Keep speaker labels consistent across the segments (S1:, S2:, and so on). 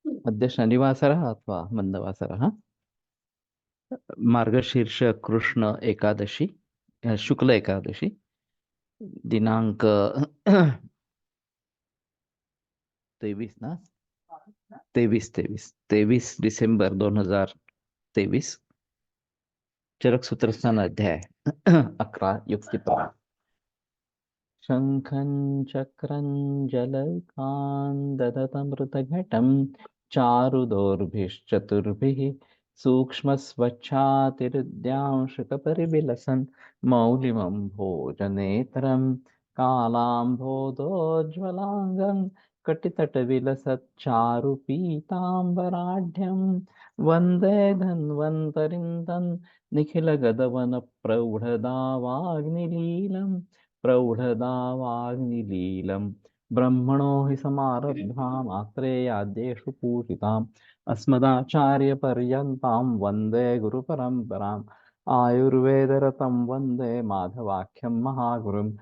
S1: अद्य शनिवासरः अथवा मन्दवासरः। मार्गशीर्ष कृष्ण एकादशी, शुक्ल एकादशी, दिनांक 23 ना, 23 डिसेंबर 2023। चरक सूत्र स्नान अध्याय 11 युक्ति प्रमाण। शङ्खं चक्रं जलौकान् ददतमृतघटं चारुदोर्भिश्चतुर्भिः सूक्ष्मस्वच्छातिहृद्यांशकपरिविलसन् मौलिमं भोजनेतरं कालाम्भोदोज्ज्वलाङ्गं कटितटविलसच्चारुपीताम्बराढ्यं वन्दे धन्वन्तरिं तन् निखिलगदवनप्रौढदावाग्निलीलम् प्रौढदावाग्निलीलं ब्रह्मणो हि समारब्धामात्रेयाद्येषु पूजिताम् अस्मदाचार्यपर्यन्तां वन्दे गुरुपरम्पराम् आयुर्वेदरतं वन्दे माधवाख्यं महागुरुम्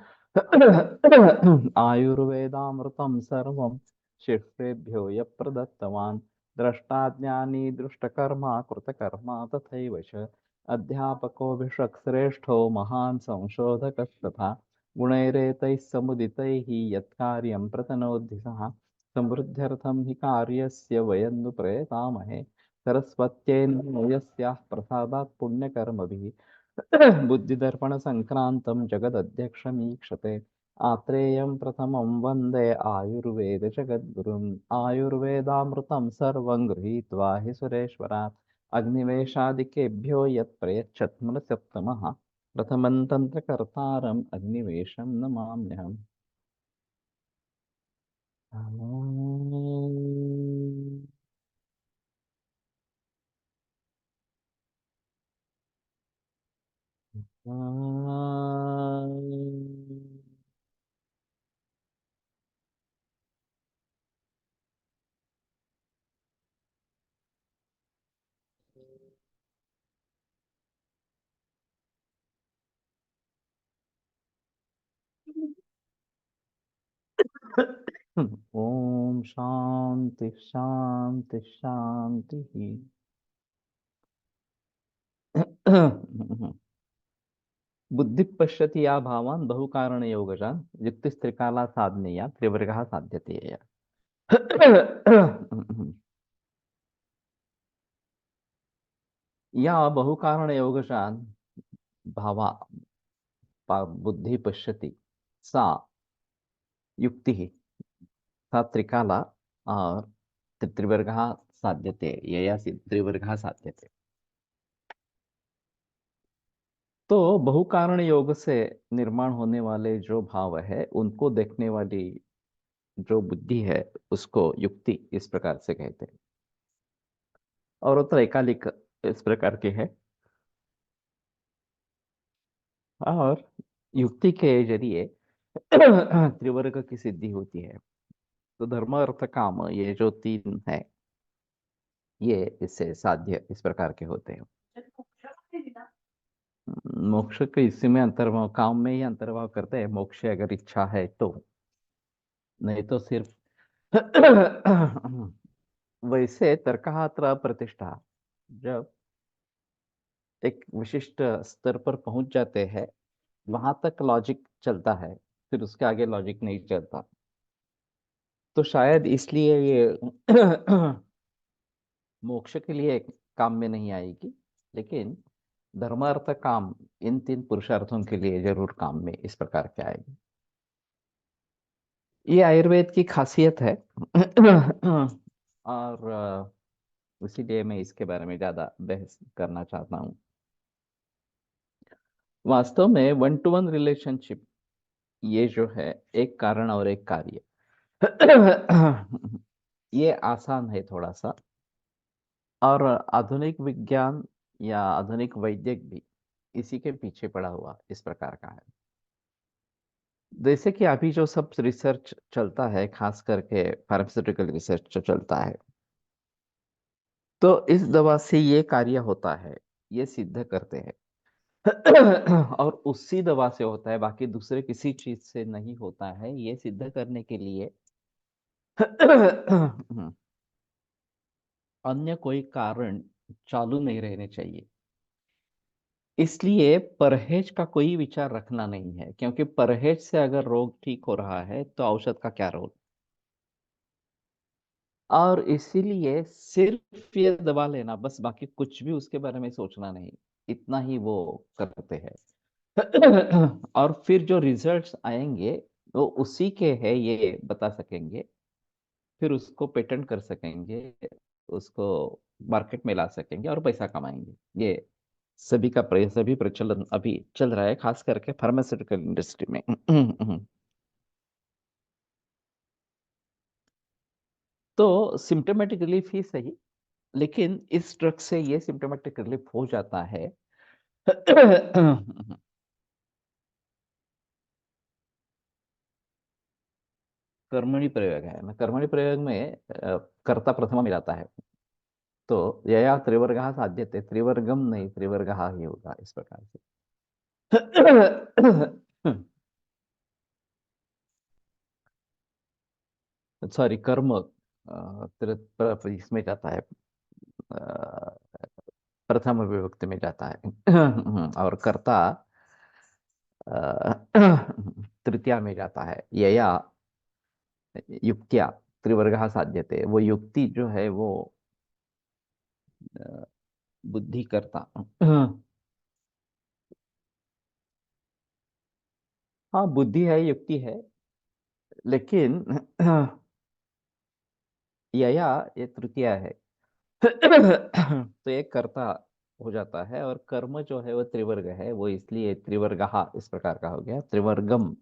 S1: आयुर्वेदामृतं सर्वं शिष्येभ्यो यः प्रदत्तवान् द्रष्टाज्ञानी दृष्टकर्मा कृतकर्मा तथैव च अध्यापको विषक्श्रेष्ठो महान् संशोधकस्तथा गुणैरेतैः समुदितैः यत्कार्यं प्रतनोद्धि सः समृद्ध्यर्थं हि कार्यस्य वयं नु प्रयतामहे सरस्वत्येन यस्याः प्रसादात् पुण्यकर्मभिः बुद्धिदर्पणसङ्क्रान्तं जगदध्यक्षमीक्षते आत्रेयं प्रथमं वन्दे आयुर्वेदजगद्गुरुम् आयुर्वेदामृतं सर्वं गृहीत्वा हि सुरेश्वरात् अग्निवेशादिकेभ्यो यत् प्रयच्छत् मनसप्तमः प्रथमं तन्त्रकर्तारम् अग्निवेशं नमाम्यहम्। ओम शांति शांति शांति। बुद्धि पश्यति या भावान् बहुकारण योगजान् युक्तिस्त्रिकाला साधनेया त्रिवर्गः साध्यते या। या बहुकारण योगजान् भावा बुद्धि पश्यति सा युक्ति सा त्रिकाला और त्रिवर्गः साध्यते यया त्रिवर्गः साध्यते। तो बहुकारण योग से निर्माण होने वाले जो भाव है उनको देखने वाली जो बुद्धि है उसको युक्ति इस प्रकार से कहते हैं। और त्रैकालिक इस प्रकार की है। और युक्ति के जरिए त्रिवर्ग की सिद्धि होती है। तो धर्म अर्थ काम ये जो तीन है ये इससे साध्य इस प्रकार के होते हैं। मोक्ष के इसी में अंतर्भाव, काम में ही अंतर्भाव करते हैं मोक्ष अगर इच्छा है तो, नहीं तो सिर्फ वैसे तर्कहात्र प्रतिष्ठा जब एक विशिष्ट स्तर पर पहुंच जाते हैं वहां तक लॉजिक चलता है, फिर उसके आगे लॉजिक नहीं चलता। तो शायद इसलिए ये मोक्ष के लिए काम में नहीं आएगी, लेकिन धर्म अर्थ काम इन तीन पुरुषार्थों के लिए जरूर काम में इस प्रकार के आएगी। ये आयुर्वेद की खासियत है। और इसीलिए मैं इसके बारे में ज्यादा बहस करना चाहता हूँ। वास्तव में वन टू वन रिलेशनशिप ये जो है एक कारण और एक कार्य, ये आसान है थोड़ा सा। और आधुनिक विज्ञान या आधुनिक वैद्यक भी इसी के पीछे पड़ा हुआ इस प्रकार का है। जैसे कि अभी जो सब रिसर्च चलता है, खास करके फार्मास्यूटिकल रिसर्च जो चलता है, तो इस दवा से ये कार्य होता है, ये सिद्ध करते हैं। और उसी दवा से होता है, बाकी दूसरे किसी चीज से नहीं होता है, ये सिद्ध करने के लिए अन्य कोई कारण चालू नहीं रहने चाहिए। इसलिए परहेज का कोई विचार रखना नहीं है, क्योंकि परहेज से अगर रोग ठीक हो रहा है तो औषध का क्या रोल। और इसीलिए सिर्फ ये दवा लेना बस, बाकी कुछ भी उसके बारे में सोचना नहीं, इतना ही वो करते हैं। और फिर जो रिजल्ट्स आएंगे वो उसी के है ये बता सकेंगे, फिर उसको पेटेंट कर सकेंगे, उसको मार्केट में ला सकेंगे और पैसा कमाएंगे। ये सभी प्रचलन अभी चल रहा है, खास करके फार्मास्यूटिकल इंडस्ट्री में। तो सिम्टोमेटिक रिलीफ ही सही, लेकिन इस ड्रग से ये सिम्टोमेटिक रिलीफ हो जाता है। कर्मणि प्रयोग है ना, कर्मणि प्रयोग में कर्ता प्रथमा में जाता है। तो यया त्रिवर्गः साध्यते, त्रिवर्गम नहीं त्रिवर्गः ही होगा इस प्रकार से। सॉरी, कर्म इसमें जाता है, प्रथम विभक्ति में जाता है। और कर्ता तृतीया में जाता है। यया युक्त्या त्रिवर्गः साध्यते, वो युक्ति जो है वो अ, बुद्धि कर्ता। हाँ, बुद्धि है, युक्ति है, लेकिन यया ये तृतीया है। तो एक कर्ता हो जाता है, और कर्म जो है वो त्रिवर्ग है, वो इसलिए त्रिवर्गः इस प्रकार का हो गया। त्रिवर्गम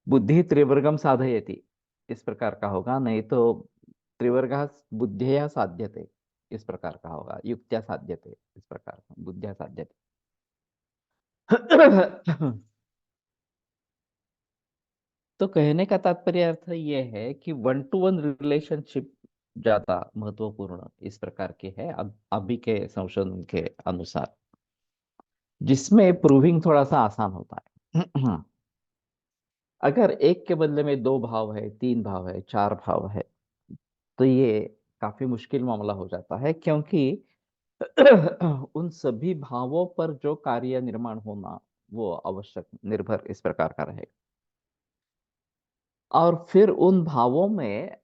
S1: बुद्धि त्रिवर्गम साधयति इस प्रकार का होगा, नहीं तो त्रिवर्गः बुद्धिया साध्यते इस प्रकार का होगा, युक्त्या साध्यते इस प्रकार का, बुद्धिया साध्यते। तो कहने का तात्पर्य अर्थ ये है कि वन टू वन रिलेशनशिप ज्यादा महत्वपूर्ण इस प्रकार की है, अब अभी के संशोधन के अनुसार, जिसमें प्रूविंग थोड़ा सा आसान होता है। अगर एक के बदले में दो भाव है, तीन भाव है, चार भाव है, तो ये काफी मुश्किल मामला हो जाता है, क्योंकि उन सभी भावों पर जो कार्य निर्माण होना वो आवश्यक निर्भर इस प्रकार का रहेगा। और फिर उन भावों में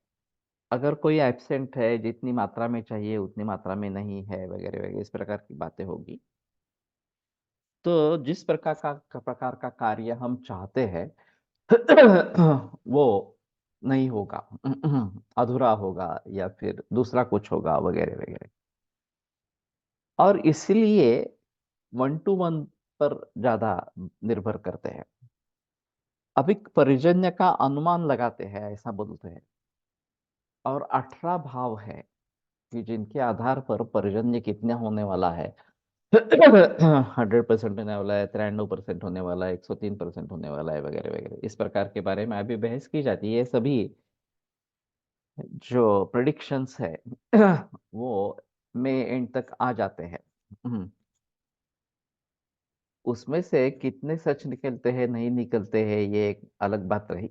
S1: अगर कोई एब्सेंट है, जितनी मात्रा में चाहिए उतनी मात्रा में नहीं है, वगैरह वगैरह इस प्रकार की बातें होगी, तो जिस प्रकार का कार्य हम चाहते हैं, वो नहीं होगा, अधूरा होगा, या फिर दूसरा कुछ होगा, वगैरह वगैरह। और इसलिए वन टू वन पर ज्यादा निर्भर करते हैं। अब एक परिजन्य का अनुमान लगाते हैं, ऐसा बोलते हैं, और 18 भाव है कि जिनके आधार पर पर्जन्य कितना होने वाला है। 100% होने वाला है, 93% होने वाला है, 103% होने वाला है, वगैरह वगैरह इस प्रकार के बारे में अभी बहस की जाती है। ये सभी जो प्रेडिक्शंस है, वो मई एंड तक आ जाते हैं। उसमें से कितने सच निकलते हैं नहीं निकलते हैं ये एक अलग बात रही।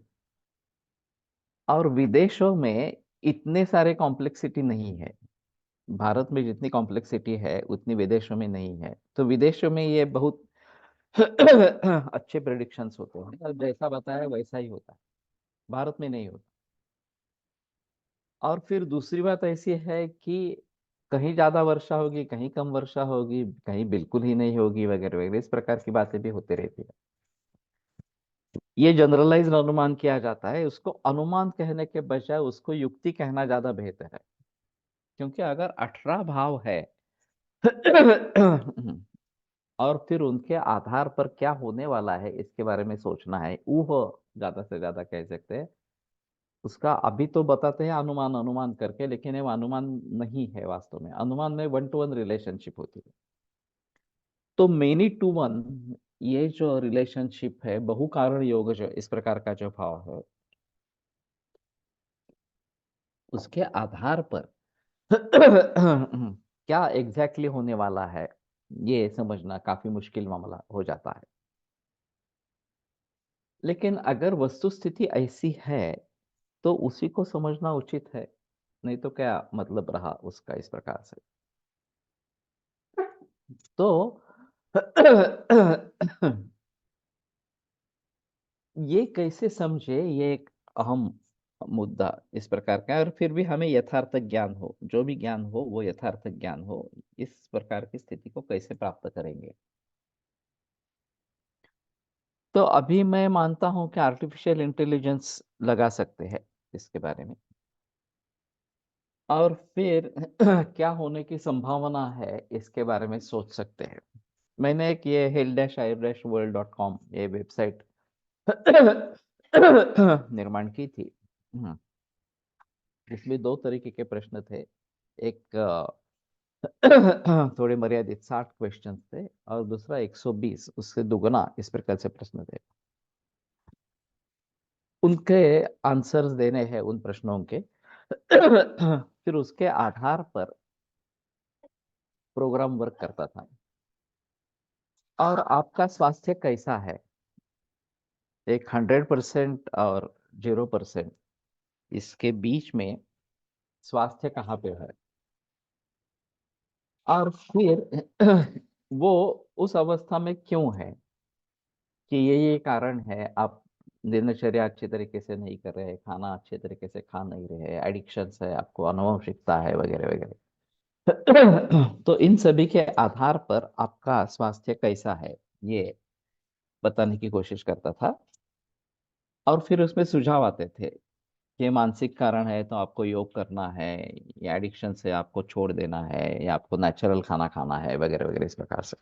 S1: और विदेशों में इतने सारे कॉम्प्लेक्सिटी नहीं है, भारत में जितनी कॉम्प्लेक्सिटी है उतनी विदेशों में नहीं है। तो विदेशों में ये बहुत अच्छे प्रेडिक्शंस होते हैं, और जैसा बताया वैसा ही होता है, भारत में नहीं होता। और फिर दूसरी बात ऐसी है कि कहीं ज्यादा वर्षा होगी, कहीं कम वर्षा होगी, कहीं बिल्कुल ही नहीं होगी, वगैरह वगैरह इस प्रकार की बातें भी होती रहती है। ये जनरलाइज अनुमान किया जाता है, उसको अनुमान कहने के बजाय उसको युक्ति कहना ज्यादा बेहतर है। क्योंकि अगर 18 भाव है, और फिर उनके आधार पर क्या होने वाला है इसके बारे में सोचना है, वो ज्यादा से ज्यादा कह सकते हैं। उसका अभी तो बताते हैं अनुमान अनुमान करके, लेकिन ये अनुमान नहीं है, वास्तव में अनुमान में वन टू वन रिलेशनशिप होती है। तो मेनी टू वन, ये जो रिलेशनशिप है, बहु कारण योग जो इस प्रकार का जो भाव है, उसके आधार पर क्या एग्जैक्टली होने वाला है, ये समझना काफी मुश्किल मामला हो जाता है। लेकिन अगर वस्तुस्थिति ऐसी है तो उसी को समझना उचित है। नहीं तो क्या मतलब रहा उसका इस प्रकार से। तो ये कैसे समझे, ये एक अहम मुद्दा इस प्रकार का है। और फिर भी हमें यथार्थ ज्ञान हो, जो भी ज्ञान हो वो यथार्थ ज्ञान हो, इस प्रकार की स्थिति को कैसे प्राप्त करेंगे। तो अभी मैं मानता हूं कि आर्टिफिशियल इंटेलिजेंस लगा सकते हैं इसके बारे में। और फिर क्या होने की संभावना है इसके बारे में सोच सकते हैं। मैंने एक ये hill-world.com ये वेबसाइट निर्माण की थी। इसमें दो तरीके के प्रश्न थे। एक थोड़े मर्यादित 60 क्वेश्चन थे, और दूसरा 120, उससे दुगना इस प्रकार से प्रश्न थे। उनके आंसर्स देने हैं उन प्रश्नों के। फिर उसके आधार पर प्रोग्राम वर्क करता था। और आपका स्वास्थ्य कैसा है, एक 100% और 0%, इसके बीच में स्वास्थ्य कहाँ पे है। और फिर वो उस अवस्था में क्यों है, कि ये कारण है। आप दिनचर्या अच्छे तरीके से नहीं कर रहे, खाना अच्छे तरीके से खा नहीं रहे, एडिक्शन है आपको, अनुवंशिकता है, वगैरह वगैरह। तो इन सभी के आधार पर आपका स्वास्थ्य कैसा है, ये बताने की कोशिश करता था। और फिर उसमें सुझाव आते थे कि मानसिक कारण है तो आपको योग करना है, या एडिक्शन से आपको छोड़ देना है, या आपको नेचुरल खाना खाना है, वगैरह वगैरह इस प्रकार से।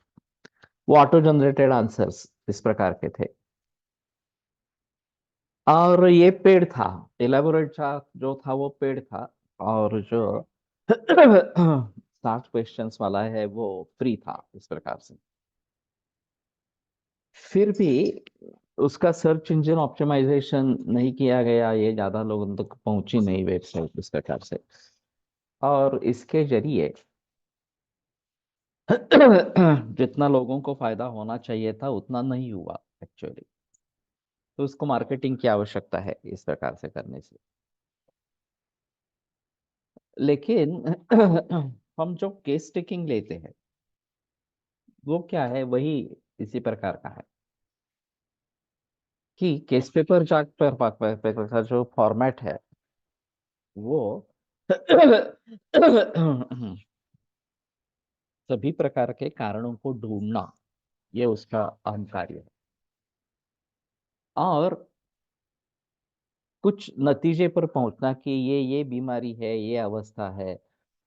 S1: वो ऑटो जनरेटेड आंसर्स इस प्रकार के थे। और ये पेड था, इलेबोरेट जो था वो पेड था। और जो 60 क्वेश्चंस वाला है वो फ्री था इस प्रकार से। फिर भी उसका सर्च इंजन ऑप्टिमाइजेशन नहीं किया गया, ये ज्यादा लोगों तक पहुंची नहीं वेबसाइट इस प्रकार से। और इसके जरिए जितना लोगों को फायदा होना चाहिए था उतना नहीं हुआ एक्चुअली। तो उसको मार्केटिंग की आवश्यकता है इस प्रकार से करने से। लेकिन हम जो केस टेकिंग लेते हैं वो क्या है, वही इसी प्रकार का है कि केस पेपर जाट पेपर का जो फॉर्मेट है वो सभी प्रकार के कारणों को ढूंढना, ये उसका अहम कार्य है। और कुछ नतीजे पर पहुंचना कि ये बीमारी है, ये अवस्था है।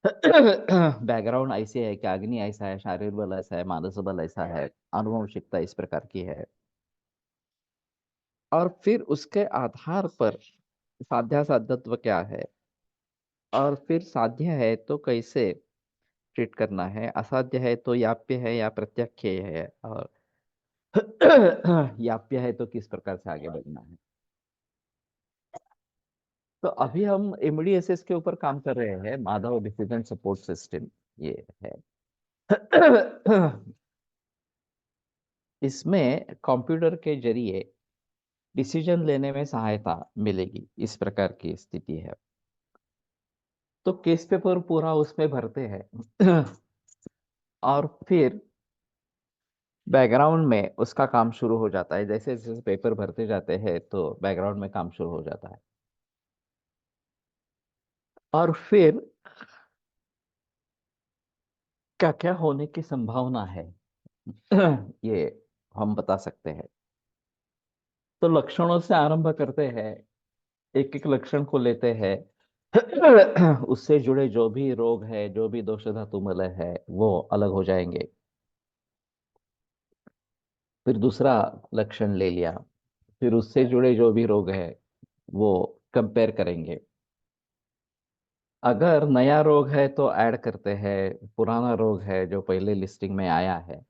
S1: बैकग्राउंड ऐसे है कि अग्नि ऐसा है, शारीरिक बल ऐसा है, मानस बल ऐसा है, आनुवंशिकता इस प्रकार की है। और फिर उसके आधार पर साध्यासाध्यत्व क्या है, और फिर साध्य है तो कैसे ट्रीट करना है, असाध्य है तो याप्य है या प्रत्याख्य है, और याप्य है तो किस प्रकार से आगे बढ़ना है। तो अभी हम एमडीएसएस के ऊपर काम कर रहे हैं, माधव डिसीजन सपोर्ट सिस्टम ये है। इसमें कंप्यूटर के जरिए डिसीजन लेने में सहायता मिलेगी, इस प्रकार की स्थिति है। तो केस पेपर पूरा उसमें भरते हैं। और फिर बैकग्राउंड में उसका काम शुरू हो जाता है, जैसे जैसे पेपर भरते जाते हैं तो बैकग्राउंड में काम शुरू हो जाता है। और फिर क्या क्या होने की संभावना है, ये हम बता सकते हैं। तो लक्षणों से आरंभ करते हैं, एक एक लक्षण को लेते हैं। उससे जुड़े जो भी रोग है, जो भी दोष धातु मलय है, वो अलग हो जाएंगे। फिर दूसरा लक्षण ले लिया, फिर उससे जुड़े जो भी रोग है वो कंपेयर करेंगे। अगर नया रोग है तो ऐड करते हैं, पुराना रोग है जो पहले लिस्टिंग में आया है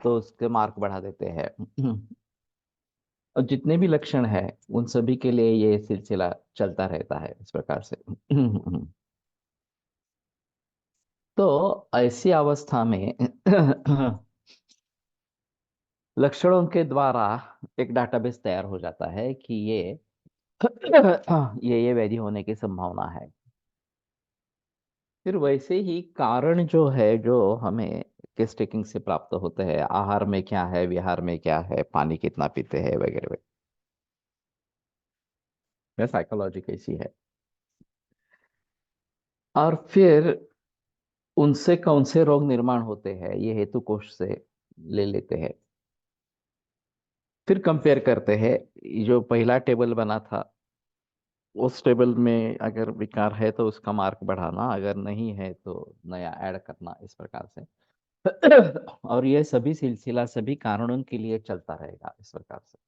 S1: तो उसके मार्क बढ़ा देते हैं। और जितने भी लक्षण है उन सभी के लिए ये सिलसिला चलता रहता है इस प्रकार से। तो ऐसी अवस्था में लक्षणों के द्वारा एक डाटाबेस तैयार हो जाता है कि ये ये व्याधि होने की संभावना है। फिर वैसे ही कारण जो है, जो हमें किस टेकिंग से प्राप्त होते हैं, आहार में क्या है, विहार में क्या है, पानी कितना पीते हैं, वगैरह वगैरह, साइकोलॉजी कैसी है। और फिर उनसे कौन से रोग निर्माण होते हैं, ये हेतु कोश से ले लेते हैं। फिर कंपेयर करते हैं। जो पहला टेबल बना था, उस टेबल में अगर विकार है तो उसका मार्क बढ़ाना, अगर नहीं है तो नया ऐड करना, इस प्रकार से। और ये सभी सिलसिला सभी कारणों के लिए चलता रहेगा इस प्रकार से।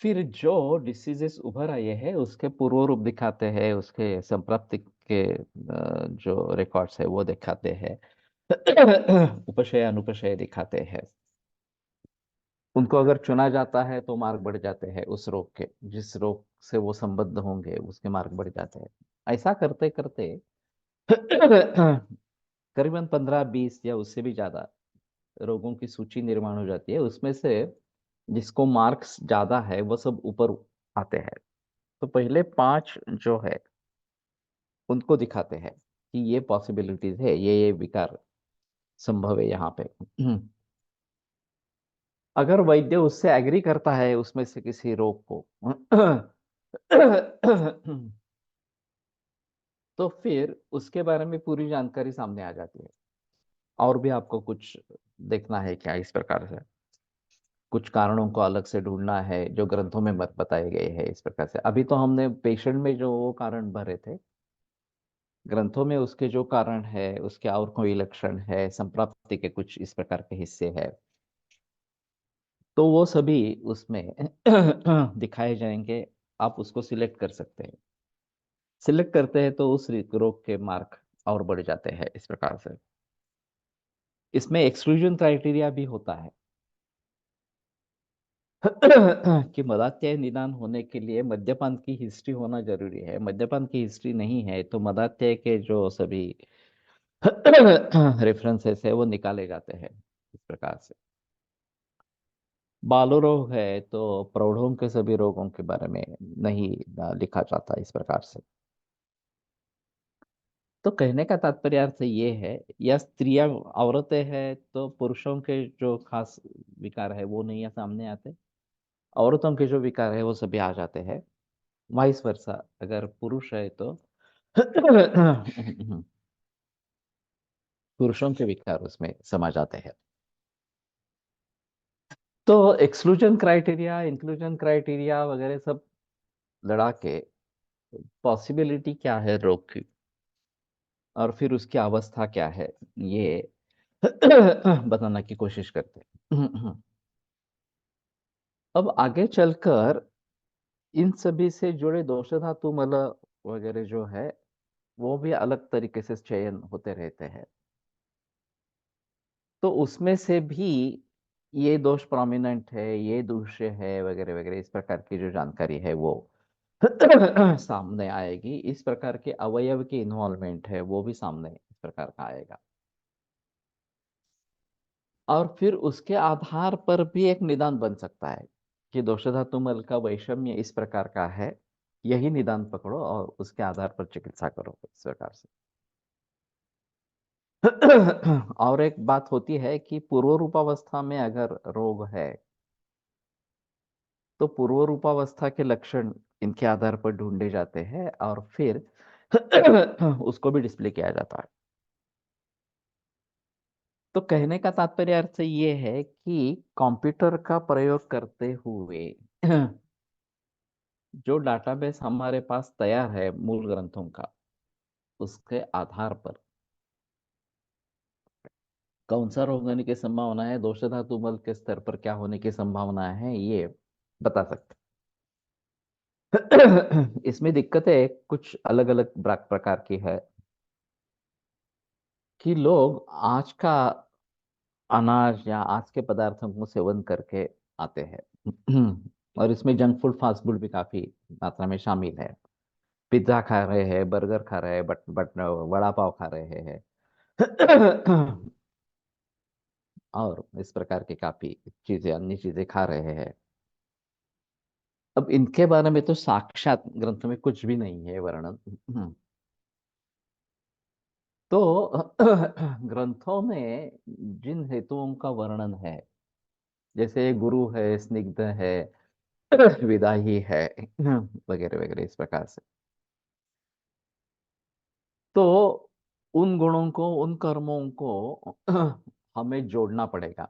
S1: फिर जो डिसीजेस उभर आए हैं उसके पूर्व रूप दिखाते हैं, उसके संप्राप्ति के जो रिकॉर्ड्स है वो दिखाते हैं। उपशय अनुपशय दिखाते हैं। उनको अगर चुना जाता है तो मार्क बढ़ जाते हैं, उस रोग के, जिस रोग से वो संबद्ध होंगे उसके मार्क बढ़ जाते हैं। ऐसा करते करते करीबन 15-20 या उससे भी ज्यादा रोगों की सूची निर्माण हो जाती है। उसमें से जिसको मार्क्स ज्यादा है वो सब ऊपर आते हैं। तो पहले 5 जो है उनको दिखाते हैं कि ये पॉसिबिलिटीज है, ये विकार संभव है यहाँ पे। अगर वैद्य उससे एग्री करता है उसमें से किसी रोग को, तो फिर उसके बारे में पूरी जानकारी सामने आ जाती है। और भी आपको कुछ देखना है क्या इस प्रकार से, कुछ कारणों को अलग से ढूंढना है जो ग्रंथों में मत बताए गए हैं इस प्रकार से। अभी तो हमने पेशेंट में जो वो कारण भरे थे, ग्रंथों में उसके जो कारण है, उसके और कोई लक्षण है, संप्राप्ति के कुछ इस प्रकार के हिस्से है, तो वो सभी उसमें दिखाए जाएंगे। आप उसको सिलेक्ट कर सकते हैं। सिलेक्ट करते हैं तो उस रोग के मार्क और बढ़ जाते हैं इस प्रकार से। इसमें एक्सक्लूजन क्राइटेरिया भी होता है। कि मदात्य निदान होने के लिए मद्यपान की हिस्ट्री होना जरूरी है। मद्यपान की हिस्ट्री नहीं है तो मदात्य के जो सभी रेफरेंसेस है वो निकाले जाते हैं इस प्रकार से। बालो रोग है तो प्रौढ़ों के सभी रोगों के बारे में नहीं लिखा जाता इस प्रकार से। तो कहने का तात्पर्य अर्थ ये है, या स्त्रियां औरतें हैं तो पुरुषों के जो खास विकार है वो नहीं सामने आते, औरतों के जो विकार है वो सभी आ जाते हैं। वाइस वर्सा, अगर पुरुष है तो पुरुषों के विकार उसमें समा जाते हैं। तो एक्सक्लूजन क्राइटेरिया, इंक्लूजन क्राइटेरिया वगैरह सब लड़ा के पॉसिबिलिटी क्या है रोग की, और फिर उसकी अवस्था क्या है, ये बताने की कोशिश करते हैं। अब आगे चलकर इन सभी से जुड़े दोष धातु मल वगैरह जो है वो भी अलग तरीके से चयन होते रहते हैं। तो उसमें से भी ये दोष प्रोमिनेंट है, ये दोष है, वगैरह वगैरह, इस प्रकार की जो जानकारी है वो सामने आएगी। इस प्रकार के अवयव की इन्वॉल्वमेंट है वो भी सामने इस प्रकार का आएगा। और फिर उसके आधार पर भी एक निदान बन सकता है कि दोष धातु मल का वैषम्य इस प्रकार का है, यही निदान पकड़ो और उसके आधार पर चिकित्सा करो इस प्रकार से। और एक बात होती है कि पूर्व रूपावस्था में अगर रोग है तो पूर्व रूपावस्था के लक्षण इनके आधार पर ढूंढे जाते हैं और फिर उसको भी डिस्प्ले किया जाता है। तो कहने का तात्पर्य अर्थ ये है कि कंप्यूटर का प्रयोग करते हुए जो डाटाबेस हमारे पास तैयार है मूल ग्रंथों का, उसके आधार पर कौन सा रोग होने की संभावना है, दोष धातु बल के स्तर पर क्या होने की संभावना है, ये बता सकते हैं। इसमें दिक्कतें कुछ अलग अलग प्रकार की है कि लोग आज का अनाज या आज के पदार्थों को सेवन करके आते हैं। और इसमें जंक फूड, फास्ट फूड भी काफी मात्रा में शामिल है। पिज्जा खा रहे हैं, बर्गर खा रहे हैं, बट वड़ा पाव खा रहे हैं। और इस प्रकार की काफी चीजें, अन्य चीजें खा रहे हैं। अब इनके बारे में तो साक्षात ग्रंथ में कुछ भी नहीं है वर्णन। तो ग्रंथों में जिन हेतुओं का वर्णन है, जैसे गुरु है, स्निग्ध है, विदाही है, वगैरह वगैरह इस प्रकार से, तो उन गुणों को, उन कर्मों को हमें जोड़ना पड़ेगा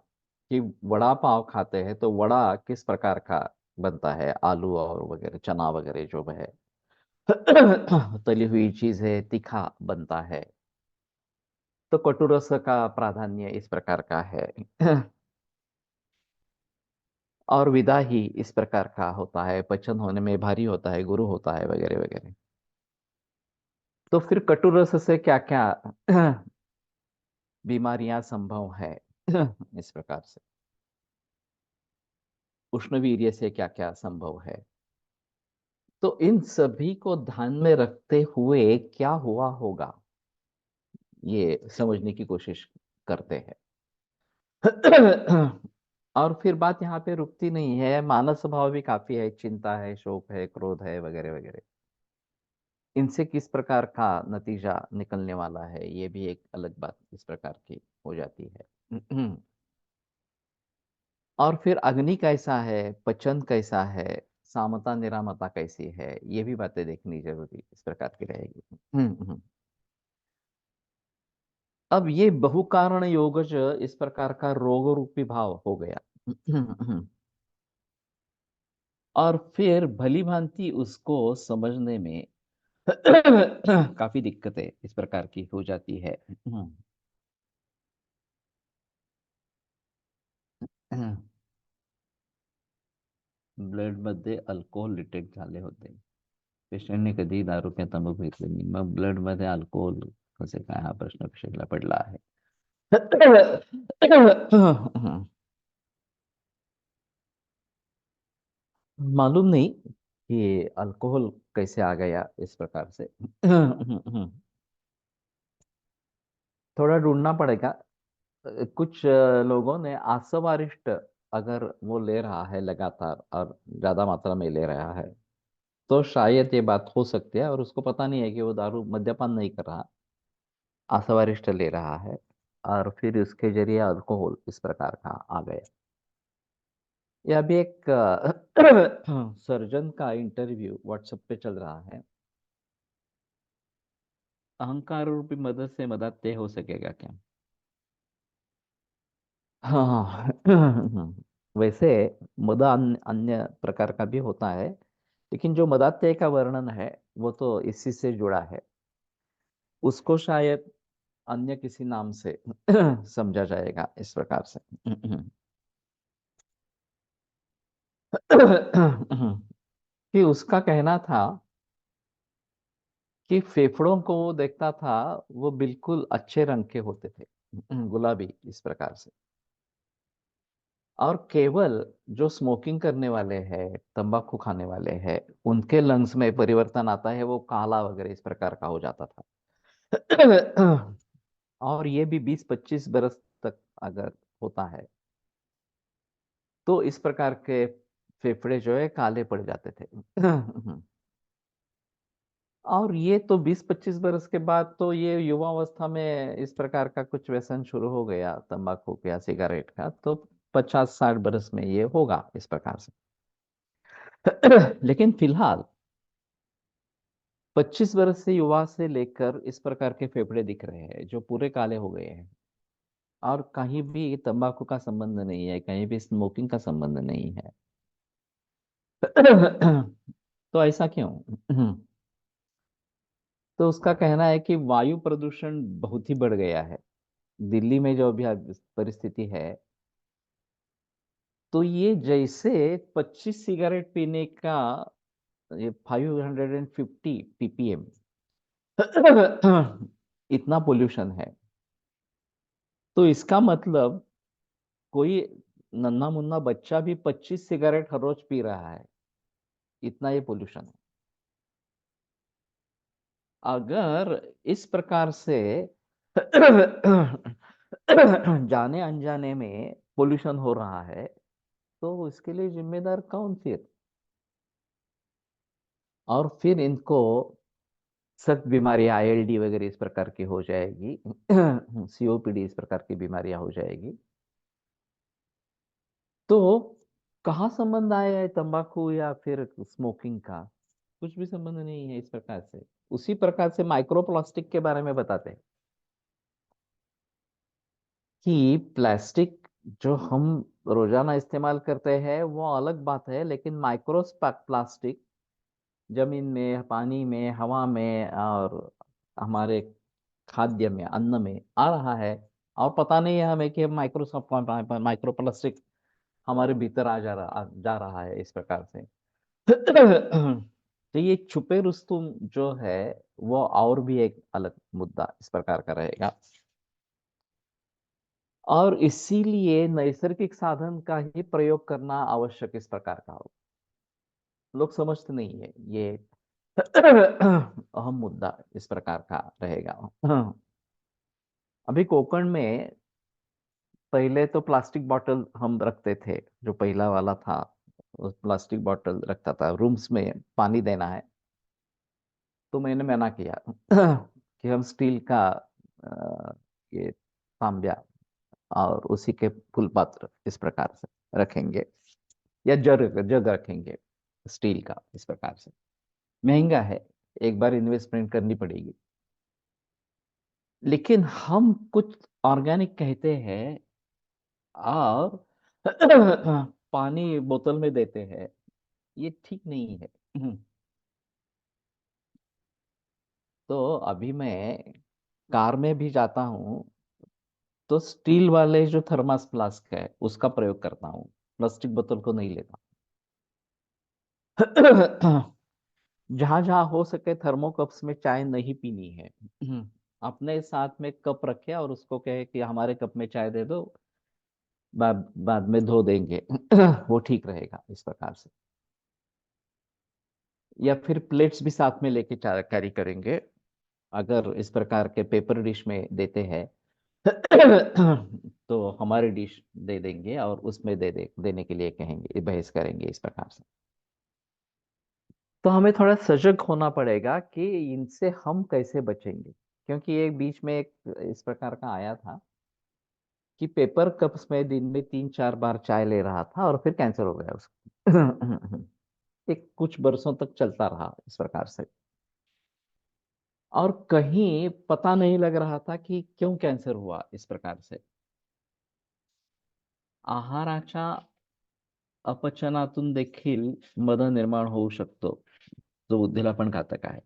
S1: कि वड़ा पाव खाते हैं तो वड़ा किस प्रकार का बनता है, आलू और वगैरह चना वगैरह जो है। तली हुई चीज है, तीखा बनता है, तो कटुरस का प्राधान्य इस प्रकार का है। और विदा ही इस प्रकार का होता है, पचन होने में भारी होता है, गुरु होता है, वगैरह वगैरह। तो फिर कटुरस से क्या क्या बीमारियां संभव है, इस प्रकार से उष्णवीर्य से क्या क्या संभव है। तो इन सभी को ध्यान में रखते हुए क्या हुआ होगा, ये समझने की कोशिश करते हैं। और फिर बात यहाँ पे रुकती नहीं है, मानव स्वभाव भी काफी है, चिंता है, शोक है, क्रोध है, वगैरह वगैरह। इनसे किस प्रकार का नतीजा निकलने वाला है, ये भी एक अलग बात इस प्रकार की हो जाती है। और फिर अग्नि कैसा है, पचन कैसा है, सामता निरामता कैसी है, ये भी बातें देखनी जरूरी इस प्रकार की रहेगी। अब ये बहुकारण योगज इस प्रकार का रोग रूपी भाव हो गया। और फिर भली भांति उसको समझने में काफी दिक्कतें इस प्रकार की हो जाती है। ब्लड मध्ये अल्कोहोल डिटेक्ट झाले होते. पेशंटने कधी दारू किंवा तंबाखू घेतली नाही, मग ब्लड मध्ये अल्कोहोल कसे काय, हा प्रश्न पेशंटला पडला आहे. मालूम नहीं कि अल्कोहल कैसे आ गया इस प्रकार से। थोड़ा ढूंढना पड़ेगा। कुछ लोगों ने आसवारिष्ट अगर वो ले रहा है लगातार और ज्यादा मात्रा में ले रहा है, तो शायद ये बात हो सकती है, और उसको पता नहीं है कि वो दारू मद्यपान नहीं कर रहा, आसवारिष्ट ले रहा है, और फिर उसके जरिए अल्कोहल इस प्रकार का आ गया। यह अभी एक सर्जन का इंटरव्यू व्हाट्सएप पे चल रहा है। अहंकार रूपी मदद से मदद तय हो सकेगा क्या? हाँ। वैसे मद अन्य अन्य प्रकार का भी होता है, लेकिन जो मदात्याय का वर्णन है वो तो इसी से जुड़ा है। उसको शायद अन्य किसी नाम से समझा जाएगा इस प्रकार से। कि उसका कहना था कि फेफड़ों को वो देखता था, वो बिल्कुल अच्छे रंग के होते थे, गुलाबी इस प्रकार से। और केवल जो स्मोकिंग करने वाले हैं, तंबाकू खाने वाले हैं, उनके लंग्स में परिवर्तन आता है, वो काला वगैरह इस प्रकार का हो जाता था। और ये भी 20-25 बरस तक अगर होता है, तो इस प्रकार के फेफड़े जो है काले पड़ जाते थे। और ये तो 20-25 बरस के बाद तो ये युवावस्था में इस प्रकार का कुछ व्यसन शुरू हो गया तंबाकू का या सिगरेट का, तो 50-60 बरस में ये होगा इस प्रकार से। लेकिन फिलहाल 25 बरस से युवा से लेकर इस प्रकार के फेफड़े दिख रहे हैं जो पूरे काले हो गए हैं, और कहीं भी तंबाकू का संबंध नहीं है, कहीं भी स्मोकिंग का संबंध नहीं है। तो ऐसा क्यों? तो उसका कहना है कि वायु प्रदूषण बहुत ही बढ़ गया है दिल्ली में, जो अभी परिस्थिति है। तो ये जैसे 25 सिगरेट पीने का, ये 550 ppm इतना पोल्यूशन है। तो इसका मतलब कोई नन्हा मुन्ना बच्चा भी 25 सिगरेट हर रोज पी रहा है, इतना ये पोल्यूशन है। अगर इस प्रकार से जाने अनजाने में पोल्यूशन हो रहा है, तो इसके लिए जिम्मेदार कौन फिर? और फिर इनको सख्त बीमारी आईएलडी वगैरह इस प्रकार की हो जाएगी, सीओपीडी इस प्रकार की बीमारियां हो जाएगी। तो कहाँ संबंध आया है तंबाकू या फिर स्मोकिंग का? कुछ भी संबंध नहीं है इस प्रकार से। उसी प्रकार से माइक्रोप्लास्टिक के बारे में बताते हैं कि प्लास्टिक जो हम रोजाना इस्तेमाल करते हैं वो अलग बात है, लेकिन माइक्रो प्लास्टिक जमीन में, पानी में, हवा में और हमारे खाद्य में, अन्न में आ रहा है। और पता नहीं है हमें कि माइक्रो प्लास्टिक हमारे भीतर जा रहा है इस प्रकार से। तो ये छुपे रुस्तुम जो है वो और भी एक अलग मुद्दा इस प्रकार का रहेगा। और इसीलिए नैसर्गिक साधन का ही प्रयोग करना आवश्यक इस प्रकार का हो। लोग समझते नहीं है ये। अहम मुद्दा इस प्रकार का रहेगा। अभी कोकण में पहले तो प्लास्टिक बॉटल हम रखते थे, जो पहला वाला था उस प्लास्टिक बॉटल रखता था रूम्स में पानी देना है। तो मैंने मना किया कि हम स्टील का ये तांब्या और उसी के फुल पात्र इस प्रकार से रखेंगे, या जग जग रखेंगे स्टील का इस प्रकार से। महंगा है, एक बार इन्वेस्टमेंट करनी पड़ेगी। लेकिन हम कुछ ऑर्गेनिक कहते हैं और पानी बोतल में देते हैं, ये ठीक नहीं है। तो अभी मैं कार में भी जाता हूँ तो स्टील वाले जो थर्मास फ्लास्क है उसका प्रयोग करता हूँ, प्लास्टिक बोतल को नहीं लेता। जहां जहां हो सके थर्मोकप्स में चाय नहीं पीनी है। अपने साथ में कप रखे और उसको कहे कि हमारे कप में चाय दे दो, बाद में धो देंगे। वो ठीक रहेगा इस प्रकार से। या फिर प्लेट्स भी साथ में लेके कैरी करेंगे, अगर इस प्रकार के पेपर डिश में देते हैं। तो हमारी डिश दे देंगे और उसमें देने के लिए कहेंगे, बहस करेंगे इस प्रकार से। तो हमें थोड़ा सजग होना पड़ेगा कि इनसे हम कैसे बचेंगे, क्योंकि एक बीच में एक इस प्रकार का आया था कि पेपर कप्स में दिन में 3-4 बार चाय ले रहा था और फिर कैंसर हो गया उसको। एक कुछ बरसों तक चलता रहा इस प्रकार से। और कहीं पता नहीं लग रहा था कि क्यों कैंसर हुआ इस प्रकार से। आहाराच्या अपचनातून देखील मध निर्माण होऊ शकतो, जो बुद्धीला पण घातक आहे।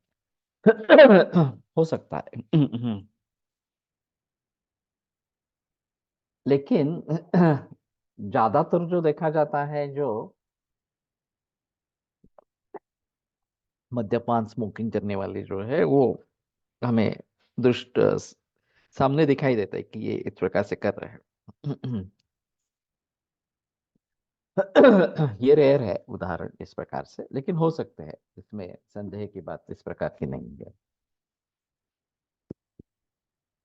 S1: हो सकता है। लेकिन ज्यादातर जो देखा जाता है, जो मद्यपान स्मोकिंग करने वाले जो है वो हमें दुष्ट सामने दिखाई देता है कि ये इस प्रकार से कर रहे हैं। ये रेयर है उदाहरण इस प्रकार से, लेकिन हो सकते हैं, इसमें संदेह की बात इस प्रकार की नहीं है।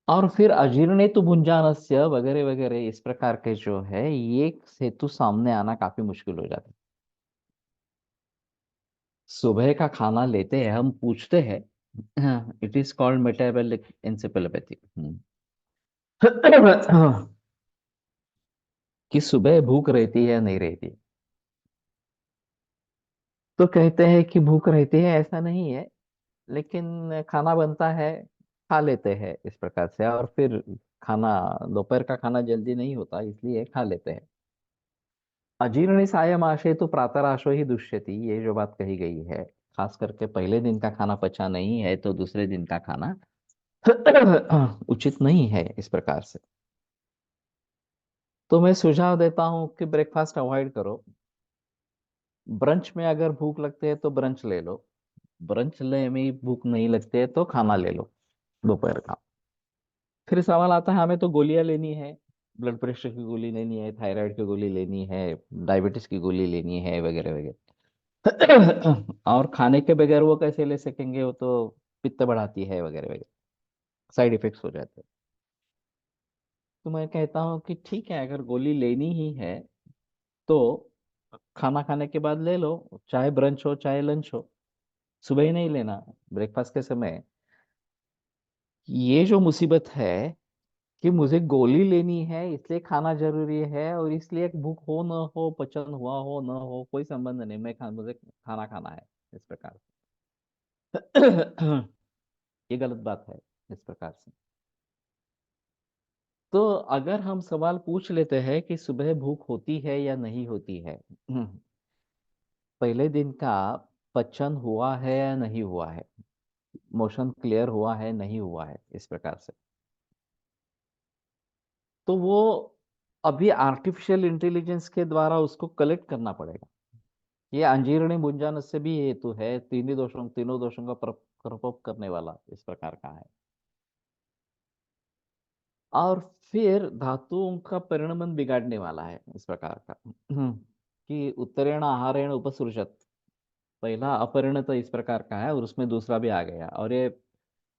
S1: और फिर अजीर्णेतु भुंजानस्य वगैरह वगैरह इस प्रकार के जो है ये हेतु सामने आना काफी मुश्किल हो जाता है। सुबह का खाना लेते हैं, हम पूछते हैं, it is called metabolic encephalopathy, कि सुबह भूख रहती है या नहीं रहती। तो कहते हैं कि भूख रहती है, ऐसा नहीं है, लेकिन खाना बनता है, खा लेते हैं इस प्रकार से। और फिर खाना, दोपहर का खाना जल्दी नहीं होता इसलिए खा लेते हैं। अजीर्णी सायम आशय तो प्रातराशो ही दुष्यति, ये जो बात कही गई है, खास करके पहले दिन का खाना पचा नहीं है तो दूसरे दिन का खाना उचित नहीं है इस प्रकार से। तो मैं सुझाव देता हूँ कि ब्रेकफास्ट अवॉइड करो। ब्रंच में अगर भूख लगती है तो ब्रंच ले लो, ब्रंच ले में भूख नहीं लगती है तो खाना ले लो दोपहर का। फिर सवाल आता है, हमें तो गोलियां लेनी है, ब्लड प्रेशर की गोली लेनी है, थायराइड की गोली लेनी है, डायबिटीज की गोली लेनी है वगैरह वगैरह। और खाने के बगैर वो कैसे ले सकेंगे, वो तो पित्त बढ़ाती है वगैरह वगैरह, साइड इफेक्ट्स हो जाते हैं। तो मैं कहता हूँ कि ठीक है, अगर गोली लेनी ही है तो खाना खाने के बाद ले लो, चाहे ब्रंच हो चाहे लंच हो। सुबह ही नहीं लेना, ब्रेकफास्ट के समय। ये जो मुसीबत है कि मुझे गोली लेनी है इसलिए खाना जरूरी है, और इसलिए भूख हो न हो, पचन हुआ हो न हो, कोई संबंध नहीं, मुझे खाना खाना है, इस प्रकार से। ये गलत बात है, इस प्रकार से। तो अगर हम सवाल पूछ लेते हैं कि सुबह भूख होती है या नहीं होती है, पहले दिन का पचन हुआ है या नहीं हुआ है, मोशन क्लियर हुआ है नहीं हुआ है, इस प्रकार से, तो वो अभी आर्टिफिशियल इंटेलिजेंस के द्वारा उसको कलेक्ट करना पड़ेगा। ये अंजीरणी भुंजान से भी हेतु है, तीनों दोषों का प्रकोप करने वाला इस प्रकार का है। और फिर धातुओं का परिणमन बिगाड़ने वाला है, इस प्रकार का। कि उत्तरेण आहारेण उपसृजत, पहला अपरिणत इस प्रकार का है, और उसमें दूसरा भी आ गया, और ये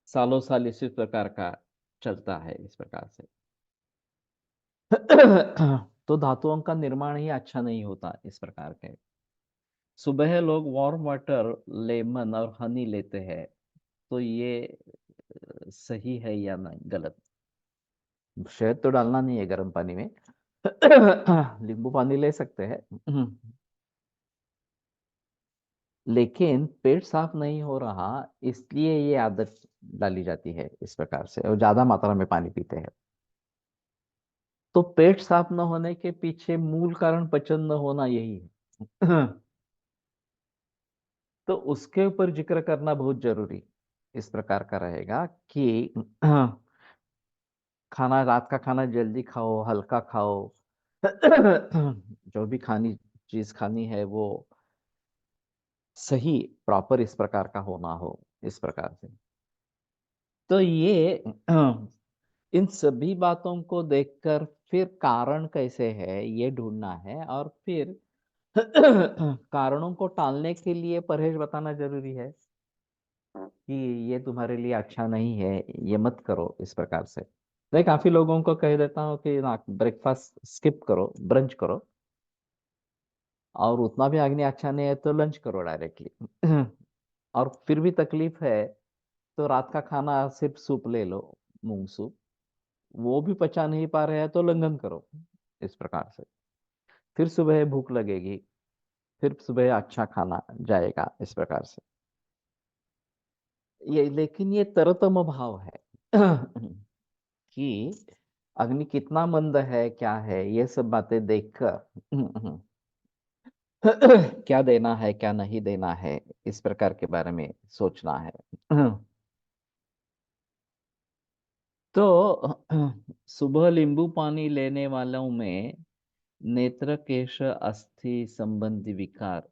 S1: सालों साल इसी प्रकार का चलता है, इस प्रकार से। तो धातुओं का निर्माण ही अच्छा नहीं होता, इस प्रकार के। सुबह लोग वार्म वाटर, लेमन और हनी लेते हैं, तो ये सही है या नहीं गलत? शहद तो डालना नहीं है गर्म पानी में। नींबू पानी ले सकते हैं। लेकिन पेट साफ नहीं हो रहा, इसलिए ये आदत डाली जाती है, इस प्रकार से, और ज्यादा मात्रा में पानी पीते हैं। तो पेट साफ न होने के पीछे मूल कारण पचन न होना यही है। तो उसके ऊपर जिक्र करना बहुत जरूरी इस प्रकार का रहेगा कि खाना, रात का खाना जल्दी खाओ, हल्का खाओ। जो भी खानी चीज खानी है वो सही, प्रॉपर इस प्रकार का होना हो, इस प्रकार से। तो ये इन सभी बातों को देखकर फिर कारण कैसे है ये ढूंढना है, और फिर कारणों को टालने के लिए परहेज बताना जरूरी है कि ये तुम्हारे लिए अच्छा नहीं है, ये मत करो, इस प्रकार से। मैं काफी लोगों को कह देता हूँ कि ना, ब्रेकफास्ट स्किप करो, ब्रंच करो, और उतना भी आगे अच्छा नहीं है तो लंच करो डायरेक्टली। और फिर भी तकलीफ है तो रात का खाना सिर्फ सूप ले लो, मूंग सूप। वो भी पचा नहीं पा रहे हैं तो लंघन करो, इस प्रकार से। फिर सुबह भूख लगेगी, फिर सुबह अच्छा खाना जाएगा, इस प्रकार से। ये लेकिन ये तरतम भाव है। कि अग्नि कितना मंद है, क्या है, ये सब बातें देखकर क्या देना है, क्या नहीं देना है, इस प्रकार के बारे में सोचना है। तो सुबह नींबू पानी लेने वालों में नेत्र केश अस्थि संबंधी विकार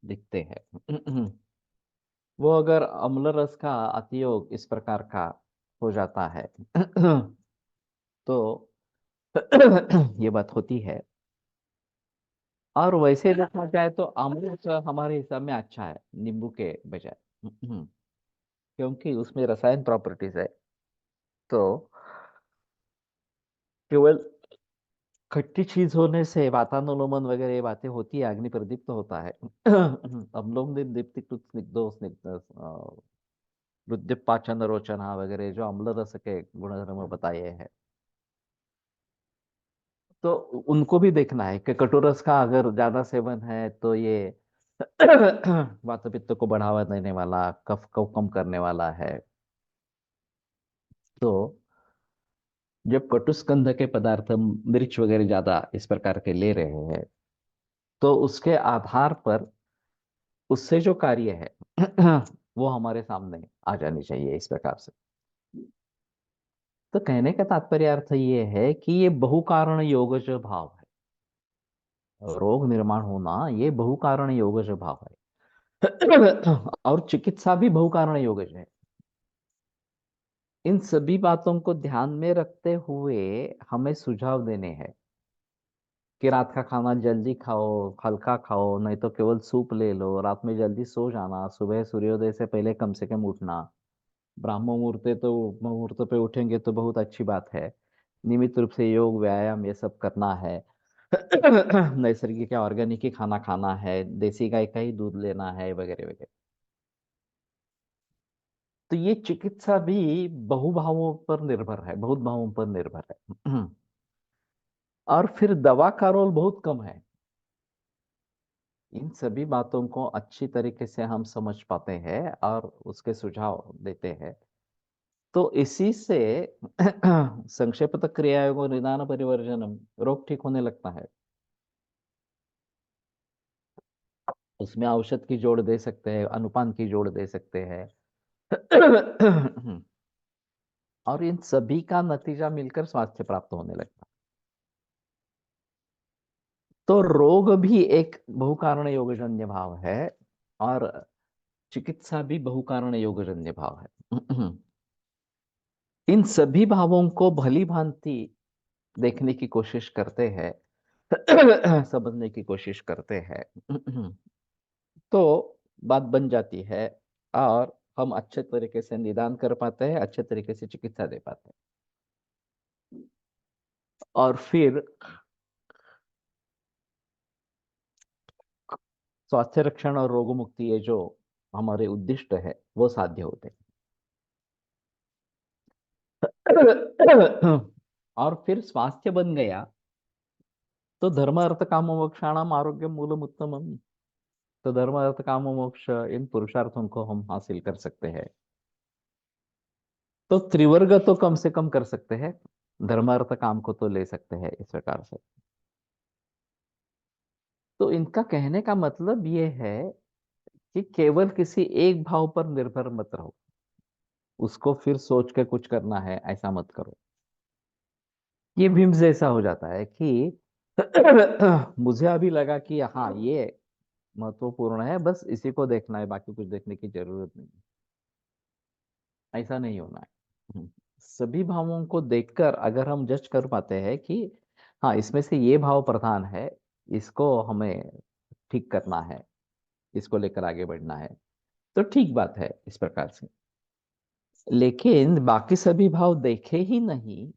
S1: दिखते हैं। वो अगर अम्ल रस का अतियोग इस प्रकार का हो जाता है, तो ये बात होती है। और वैसे देखा जाए तो अमृत हमारे हिसाब में अच्छा है नींबू के बजाय। क्योंकि उसमें रसायन प्रॉपर्टीज है, तो केवल खट्टी चीज होने से वातानुलोमन वगैरह ये बातें होती है, अग्नि प्रदीप्त होता है। अम्लोम दीप्ति कृत स्निग्धो स्निग्ध रुद्रपाचन रोचना वगैरह जो अम्ल रस के गुणधर्म बताए हैं, तो उनको भी देखना है कि कटु रस का अगर ज्यादा सेवन है तो ये वात पित्त को बढ़ावा देने वाला, कफ को कम करने वाला है। तो जब कटुस्कंध के पदार्थ मिर्च वगैरह ज्यादा इस प्रकार के ले रहे हैं, तो उसके आधार पर उससे जो कार्य है वो हमारे सामने आ जानी चाहिए, इस प्रकार से। तो कहने का तात्पर्य अर्थ ये है कि ये बहुकारण योगज भाव है, रोग निर्माण होना ये बहुकारण योगज भाव है। और चिकित्सा भी बहुकारण योगज है। इन सभी बातों को ध्यान में रखते हुए हमें सुझाव देने हैं कि रात का खाना जल्दी खाओ, हल्का खाओ, नहीं तो केवल सूप ले लो, रात में जल्दी सो जाना, सुबह सूर्योदय से पहले कम से कम उठना, ब्राह्म मुहूर्त पे उठेंगे तो बहुत अच्छी बात है, नियमित रूप से योग व्यायाम ये सब करना है। नैसर्गिक या ऑर्गेनिक ही खाना खाना है, देसी गाय का ही दूध लेना है, वगैरह वगैरह। तो ये चिकित्सा भी बहुभावों पर निर्भर है, बहुत भावों पर निर्भर है। और फिर दवा का रोल बहुत कम है। इन सभी बातों को अच्छी तरीके से हम समझ पाते हैं और उसके सुझाव देते हैं। तो इसी से संक्षेपतः क्रियायोग निदान परिवर्जनम, रोग ठीक होने लगता है। उसमें औषध की जोड़ दे सकते हैं, अनुपान की जोड़ दे सकते हैं। और इन सभी का नतीजा मिलकर स्वास्थ्य प्राप्त होने लगता है। तो रोग भी एक बहुकारण योगजन्य भाव है और चिकित्सा भी बहुकारण योगजन्य भाव है। इन सभी भावों को भली भांति देखने की कोशिश करते हैं, समझने की कोशिश करते हैं, तो बात बन जाती है और हम अच्छे तरीके से निदान कर पाते हैं, अच्छे तरीके से चिकित्सा दे पाते हैं। और फिर स्वास्थ्य रक्षण और रोग मुक्ति, ये जो हमारे उद्दिष्ट है, वो साध्य होते हैं। और फिर स्वास्थ्य बन गया तो धर्म अर्थ काम मोक्षाणाम आरोग्य मूलम उत्तमम। तो धर्म अर्थ काम मोक्ष, इन पुरुषार्थों को हम हासिल कर सकते हैं। तो त्रिवर्ग तो कम से कम कर सकते हैं, धर्म अर्थ काम को तो ले सकते हैं इस प्रकार से। तो इनका कहने का मतलब ये है कि केवल किसी एक भाव पर निर्भर मत रहो, उसको फिर सोच के कुछ करना है ऐसा मत करो। ये भीम जैसा हो जाता है कि मुझे अभी लगा कि हाँ ये महत्वपूर्ण है, बस इसी को देखना है, बाकी कुछ देखने की जरूरत नहीं। ऐसा नहीं होना है। सभी भावों को देखकर अगर हम जज कर पाते हैं कि हाँ इसमें से ये भाव प्रधान है, इसको हमें ठीक करना है, इसको लेकर आगे बढ़ना है, तो ठीक बात है इस प्रकार से। लेकिन बाकी सभी भाव देखे ही नहीं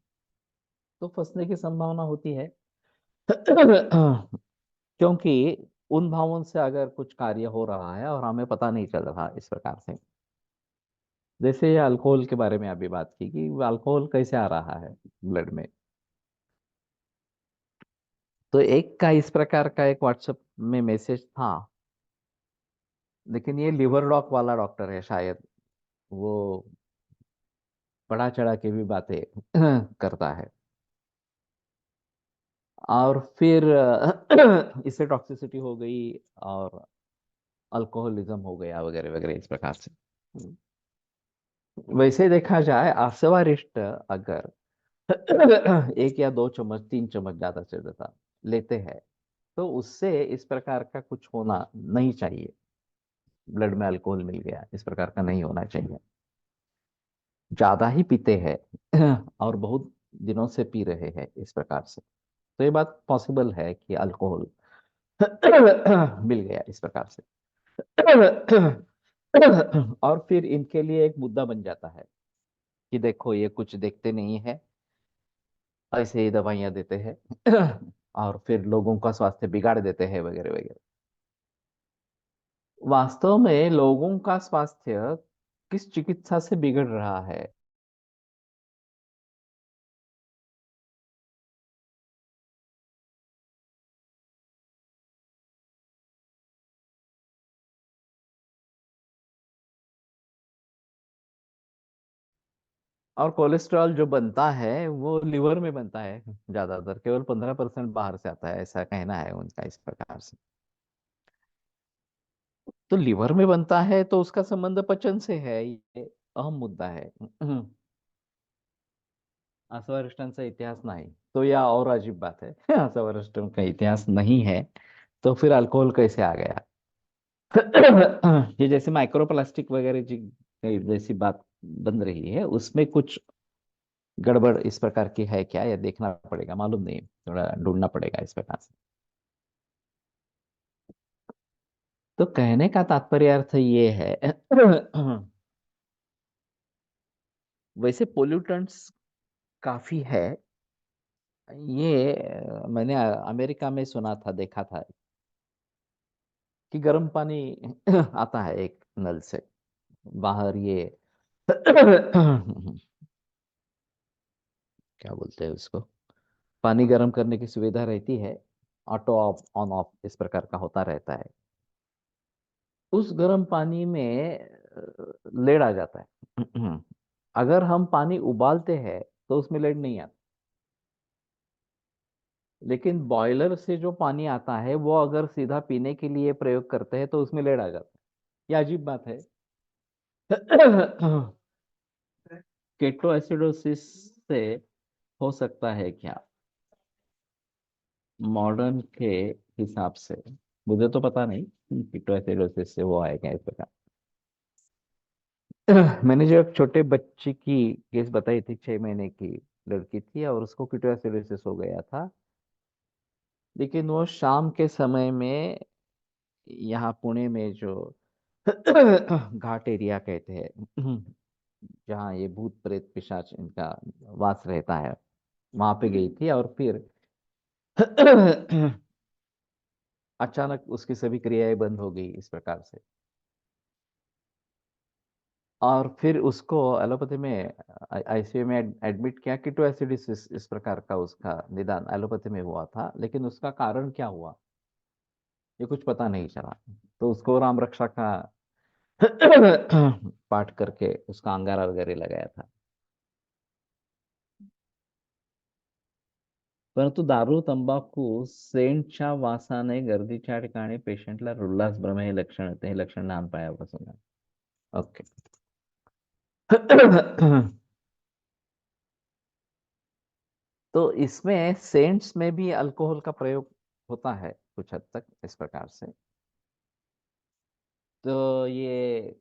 S1: तो फंसने की संभावना होती है। क्योंकि उन भावों से अगर कुछ कार्य हो रहा है और हमें पता नहीं चल रहा इस प्रकार से, जैसे ये अल्कोहल के बारे में अभी बात की कि अल्कोहल कैसे आ रहा है ब्लड में। तो एक का इस प्रकार का एक व्हाट्सएप में मैसेज था, लेकिन ये लिवर डॉक वाला डॉक्टर है शायद, वो बढ़ा चढ़ा के भी बातें करता है। और फिर इससे टॉक्सिसिटी हो गई और अल्कोहलिज्म हो गया वगैरह वगैरह इस प्रकार से। वैसे देखा जाए आसवारिष्ट अगर एक या दो चम्मच, तीन चम्मच ज्यादा से ज्यादा लेते हैं तो उससे इस प्रकार का कुछ होना नहीं चाहिए। ब्लड में अल्कोहल मिल गया इस प्रकार का नहीं होना चाहिए। ज्यादा ही पीते हैं और बहुत दिनों से पी रहे हैं इस प्रकार से, तो ये बात पॉसिबल है कि अल्कोहल मिल गया इस प्रकार से। और फिर इनके लिए एक मुद्दा बन जाता है कि देखो ये कुछ देखते नहीं है, ऐसे ही दवाइयां देते हैं और फिर लोगों का स्वास्थ्य बिगाड़ देते हैं वगैरह वगैरह। वास्तव में लोगों का स्वास्थ्य किस चिकित्सा से बिगड़ रहा है? और कोलेस्ट्रॉल जो बनता है वो लिवर में बनता है ज्यादातर, केवल 15% बाहर से आता है, ऐसा कहना है उनका इस प्रकार से। तो लिवर में बनता है तो उसका संबंध पचन से है, ये अहम मुद्दा है। असवरिष्टन इतिहास नहीं तो यह और अजीब बात है। असवरिष्टन का इतिहास नहीं है तो फिर अल्कोहल कैसे आ गया? ये जैसे माइक्रोप्लास्टिक वगैरह जैसी बात बन रही है, उसमें कुछ गड़बड़ इस प्रकार की है क्या, या देखना पड़ेगा, मालूम नहीं, थोड़ा ढूंढना पड़ेगा इस प्रकार से। तो कहने का तात्पर्य अर्थ ये है वैसे पोल्यूटेंट्स काफी है। ये मैंने अमेरिका में सुना था, देखा था कि गर्म पानी आता है एक नल से बाहर, ये क्या बोलते हैं उसको, पानी गर्म करने की सुविधा रहती है, ऑटो ऑफ ऑन ऑफ इस प्रकार का होता रहता है। उस गर्म पानी में लेड आ जाता है। अगर हम पानी उबालते हैं तो उसमें लेड नहीं आता, लेकिन बॉयलर से जो पानी आता है वो अगर सीधा पीने के लिए प्रयोग करते हैं तो उसमें लेड आ जाता है। ये अजीब बात है। केटो एसिडोसिस से हो सकता है क्या, मॉडर्न के हिसाब से? मुझे तो पता नहीं केटो एसिडोसिस से वो है क्या इस प्रकार। मैंने जो एक छोटे बच्चे की केस बताई थी, 6 महीने की लड़की थी और उसको कीटो एसिडोसिस हो गया था। लेकिन वो शाम के समय में यहाँ पुणे में जो घाट एरिया कहते हैं, जहाँ ये भूत प्रेत पिशाच इनका वास रहता है, वहां पे गई थी और फिर अचानक उसकी सभी क्रियाएं बंद हो गई इस प्रकार से। और फिर उसको एलोपैथी में आईसीयू में एडमिट किया, कीटोएसिडिस इस प्रकार का उसका निदान एलोपैथी में हुआ था, लेकिन उसका कारण क्या हुआ ये कुछ पता नहीं चला। तो उसको राम रक्षा का पाठ करके उसका अंगारा वगैरह लगाया था। परंतु दारू तंबाखू सेंटच्या वासाने गर्दीच्या ठिकाणी पेशंटला उल्हास भ्रम हे लक्षण येते, हे लक्षण लहानपणापासून आहे. ओके. तो इसमें सेंट्स में भी अल्कोहल का प्रयोग होता है कुछ हद तक इस प्रकार से। तो ये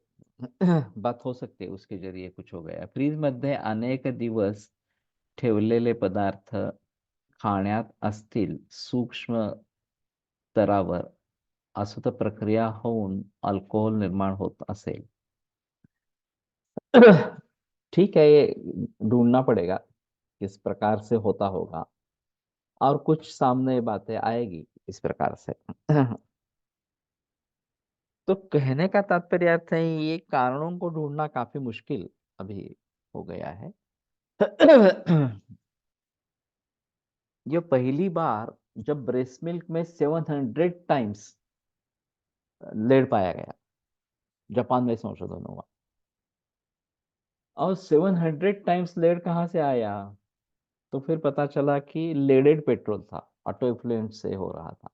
S1: बात हो सकते है उसके जरिए कुछ हो गया। फ्रीज मध्ये अनेक दिवस ठेवलेले पदार्थ खाण्यात असतील सूक्ष्म स्तरावर, असं तर प्रक्रिया होऊन अल्कोहोल निर्माण होत असेल। ठीक है, ये ढूंढना पड़ेगा किस प्रकार से होता होगा, और कुछ सामने बातें आएगी इस प्रकार से। तो कहने का तात्पर्य अर्थ है ये कारणों को ढूंढना काफी मुश्किल अभी हो गया है। ये पहली बार जब ब्रेस्ट मिल्क में 700 टाइम्स लेड पाया गया, जापान में संशोधन हुआ। और 700 टाइम्स लेड कहाँ से आया? तो फिर पता चला कि लेडेड पेट्रोल था, ऑटो इफ्लुएंट से हो रहा था।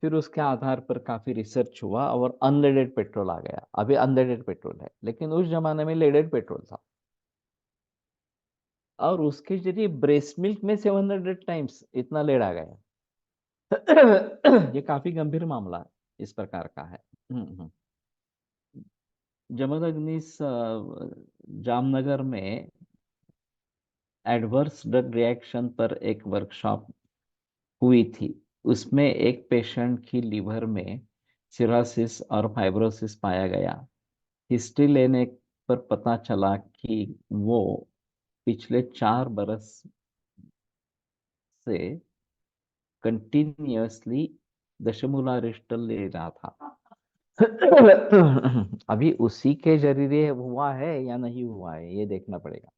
S1: फिर उसके आधार पर काफी रिसर्च हुआ और अनलेडेड पेट्रोल आ गया। अभी अनलेडेड पेट्रोल है, लेकिन उस जमाने में लेडेड पेट्रोल था। और उसके जरिए ब्रेस्ट मिल्क में 700 टाइम्स इतना लेड आ गया। ये काफी गंभीर मामला इस प्रकार का है। जमदग्नि जामनगर में एडवर्स ड्रग रिएक्शन पर एक वर्कशॉप हुई थी। उसमें एक पेशेंट की लीवर में सिरोसिस और फाइब्रोसिस पाया गया। हिस्ट्री लेने पर पता चला कि वो पिछले 4 बरस से कंटिन्यूअसली दशमूला रिस्टल ले रहा था। अभी उसी के जरिए हुआ है या नहीं हुआ है ये देखना पड़ेगा।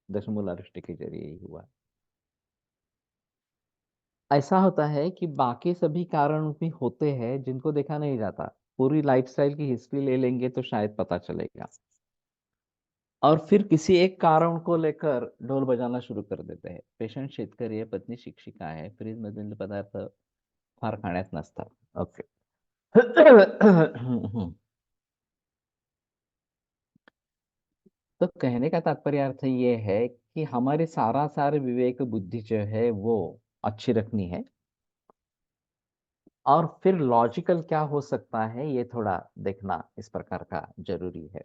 S1: दशमूला रिष्ट के जरिए ही हुआ है। ऐसा होता है कि बाकी सभी कारण भी होते हैं जिनको देखा नहीं जाता। पूरी लाइफस्टाइल की हिस्ट्री ले लेंगे तो शायद पता चलेगा। और फिर किसी एक कारण को लेकर ढोल बजाना शुरू कर देते हैं। पेशंट शेतकरी आहे, पत्नी शिक्षिका आहे, फ्रीज मधील पदार्थ फार खाण्यात नसतात. ओके. तो कहने का तात्पर्य अर्थ ये है कि हमारी सारा सार विवेक बुद्धि जो है वो अच्छी रखनी है, और फिर लॉजिकल क्या हो सकता है ये थोड़ा देखना इस प्रकार का जरूरी है।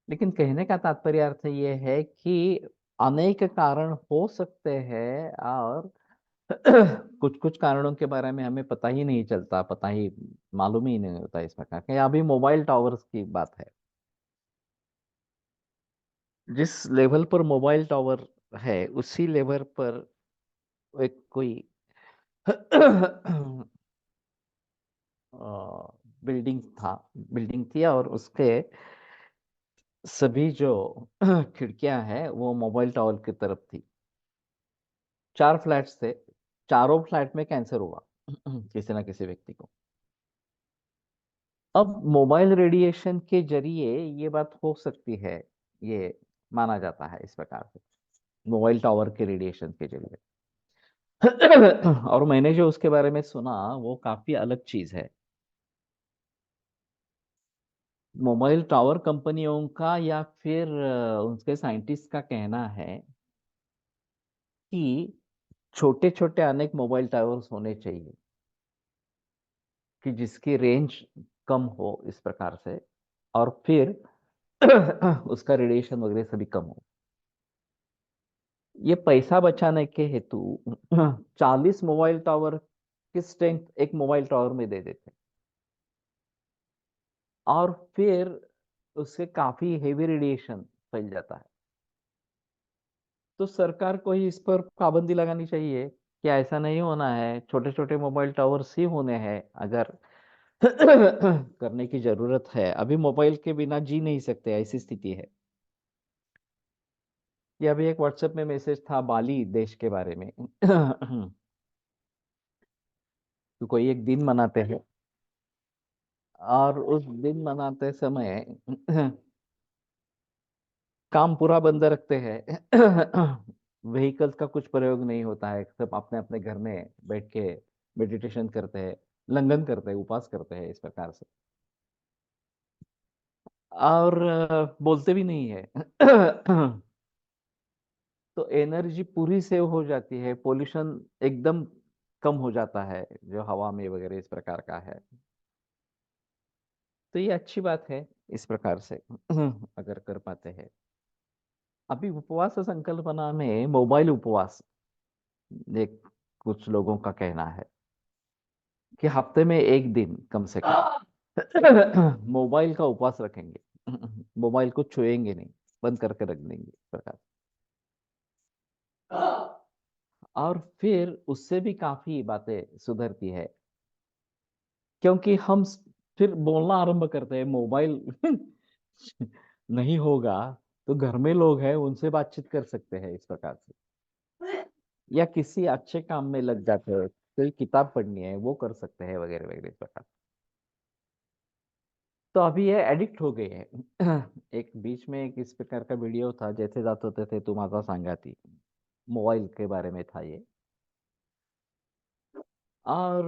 S1: लेकिन कहने का तात्पर्य अर्थ ये है कि अनेक कारण हो सकते हैं, और कुछ कुछ कारणों के बारे में हमें पता ही नहीं चलता, पता ही मालूम ही नहीं होता इस प्रकार का। अभी मोबाइल टावर्स की बात है। जिस लेवल पर मोबाइल टावर है उसी लेवल पर एक कोई बिल्डिंग थी, और उसके सभी जो खिड़कियां हैं वो मोबाइल टावर की तरफ थी। 4 फ्लैट्स थे, चारों फ्लैट में कैंसर हुआ किसी ना किसी व्यक्ति को। अब मोबाइल रेडिएशन के ज़रिए ये बात हो सकती है, ये माना जाता है इस प्रकार से, मोबाइल टावर के रेडिएशन के ज़रिए। और मैंने जो उसके बारे में सुना वो काफ़ी अलग चीज़ है। मोबाइल टावर कंपनियों का या फिर उनके साइंटिस्ट का कहना है कि छोटे-छोटे अनेक मोबाइल टावर्स होने चाहिए कि जिसकी रेंज कम हो इस प्रकार से, और फिर उसका रेडिएशन वगैरह सभी कम हो। ये पैसा बचाने के हेतु 40 मोबाइल टावर की स्ट्रेंथ एक मोबाइल टावर में दे देते, और फिर उससे काफ़ी हेवी रेडिएशन फैल जाता है। तो सरकार को ही इस पर पाबंदी लगानी चाहिए कि ऐसा नहीं होना है, छोटे-छोटे मोबाइल टावर्स ही होने हैं अगर करने की ज़रूरत है। अभी मोबाइल के बिना जी नहीं सकते, ऐसी स्थिति है। ये अभी एक व्हाट्सएप में मैसेज था बाली देश के बारे में। तो कोई एक दिन मनाते हैं, और उस दिन मनाते समय काम पूरा बंद रखते हैं। व्हीकल्स का कुछ प्रयोग नहीं होता है, सब अपने-अपने घर में बैठ के मेडिटेशन करते हैं, लंघन करते हैं, उपवास करते हैं इस प्रकार से। और बोलते भी नहीं है। तो एनर्जी पूरी सेव हो जाती है, पॉल्यूशन एकदम कम हो जाता है, जो हवा में वगैरह इस प्रकार का है। तो ये अच्छी बात है इस प्रकार से अगर कर पाते हैं। अभी उपवास संकल्पना में मोबाइल उपवास, एक कुछ लोगों का कहना है कि हफ्ते में 1 दिन कम से कम मोबाइल का उपवास रखेंगे। मोबाइल को छुएंगे नहीं, बंद करके रख देंगे इस प्रकार। और फिर उससे भी काफ़ी बातें सुधरती है, क्योंकि हम फिर बोलना आरंभ करते हैं, मोबाइल नहीं होगा तो घर में लोग हैं उनसे बातचीत कर सकते हैं इस प्रकार से, या किसी अच्छे काम में लग जाते हैं, कोई किताब पढ़नी है वो कर सकते हैं वगैरह वगैरह इस प्रकार। तो अभी ये एडिक्ट हो गए हैं। एक बीच में एक इस प्रकार का वीडियो था, जैसे जात होते थे तुम आता सांगाती, मोबाइल के बारे में था ये। और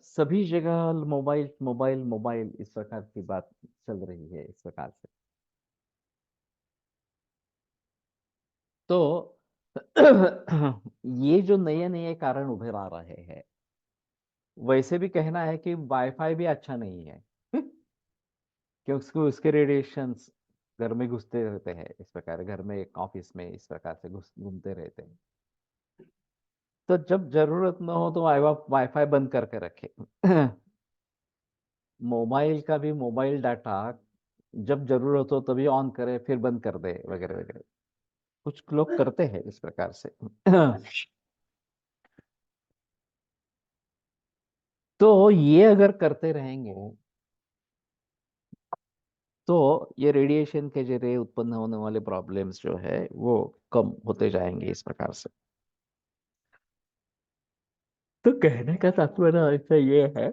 S1: सभी जगह मोबाइल मोबाइल मोबाइल इस प्रकार की बात चल रही है इस प्रकार से। तो ये जो नए नए कारण उभर आ रहे हैं, वैसे भी कहना है कि वाईफाई भी अच्छा नहीं है। क्योंकि उसको उसके रेडिएशंस घर में घुसते रहते हैं इस प्रकार, घर में ऑफिस में इस प्रकार से घुस घूमते रहते हैं। तो जब जरूरत न हो तो वाईफाई बंद करके रखे। मोबाइल का भी मोबाइल डाटा जब ज़रूरत हो तभी ऑन करे, फिर बंद कर दे वगैरह, वगैरह। कुछ लोग करते हैं इस प्रकार से। तो ये अगर करते रहेंगे, तो ये रेडिएशन के ज़रिए उत्पन्न होने वाले प्रॉब्लम्स जो है, वो कम होते जाएँगे इस प्रकार से। तो कहने का तात्पर्य ऐसा ये है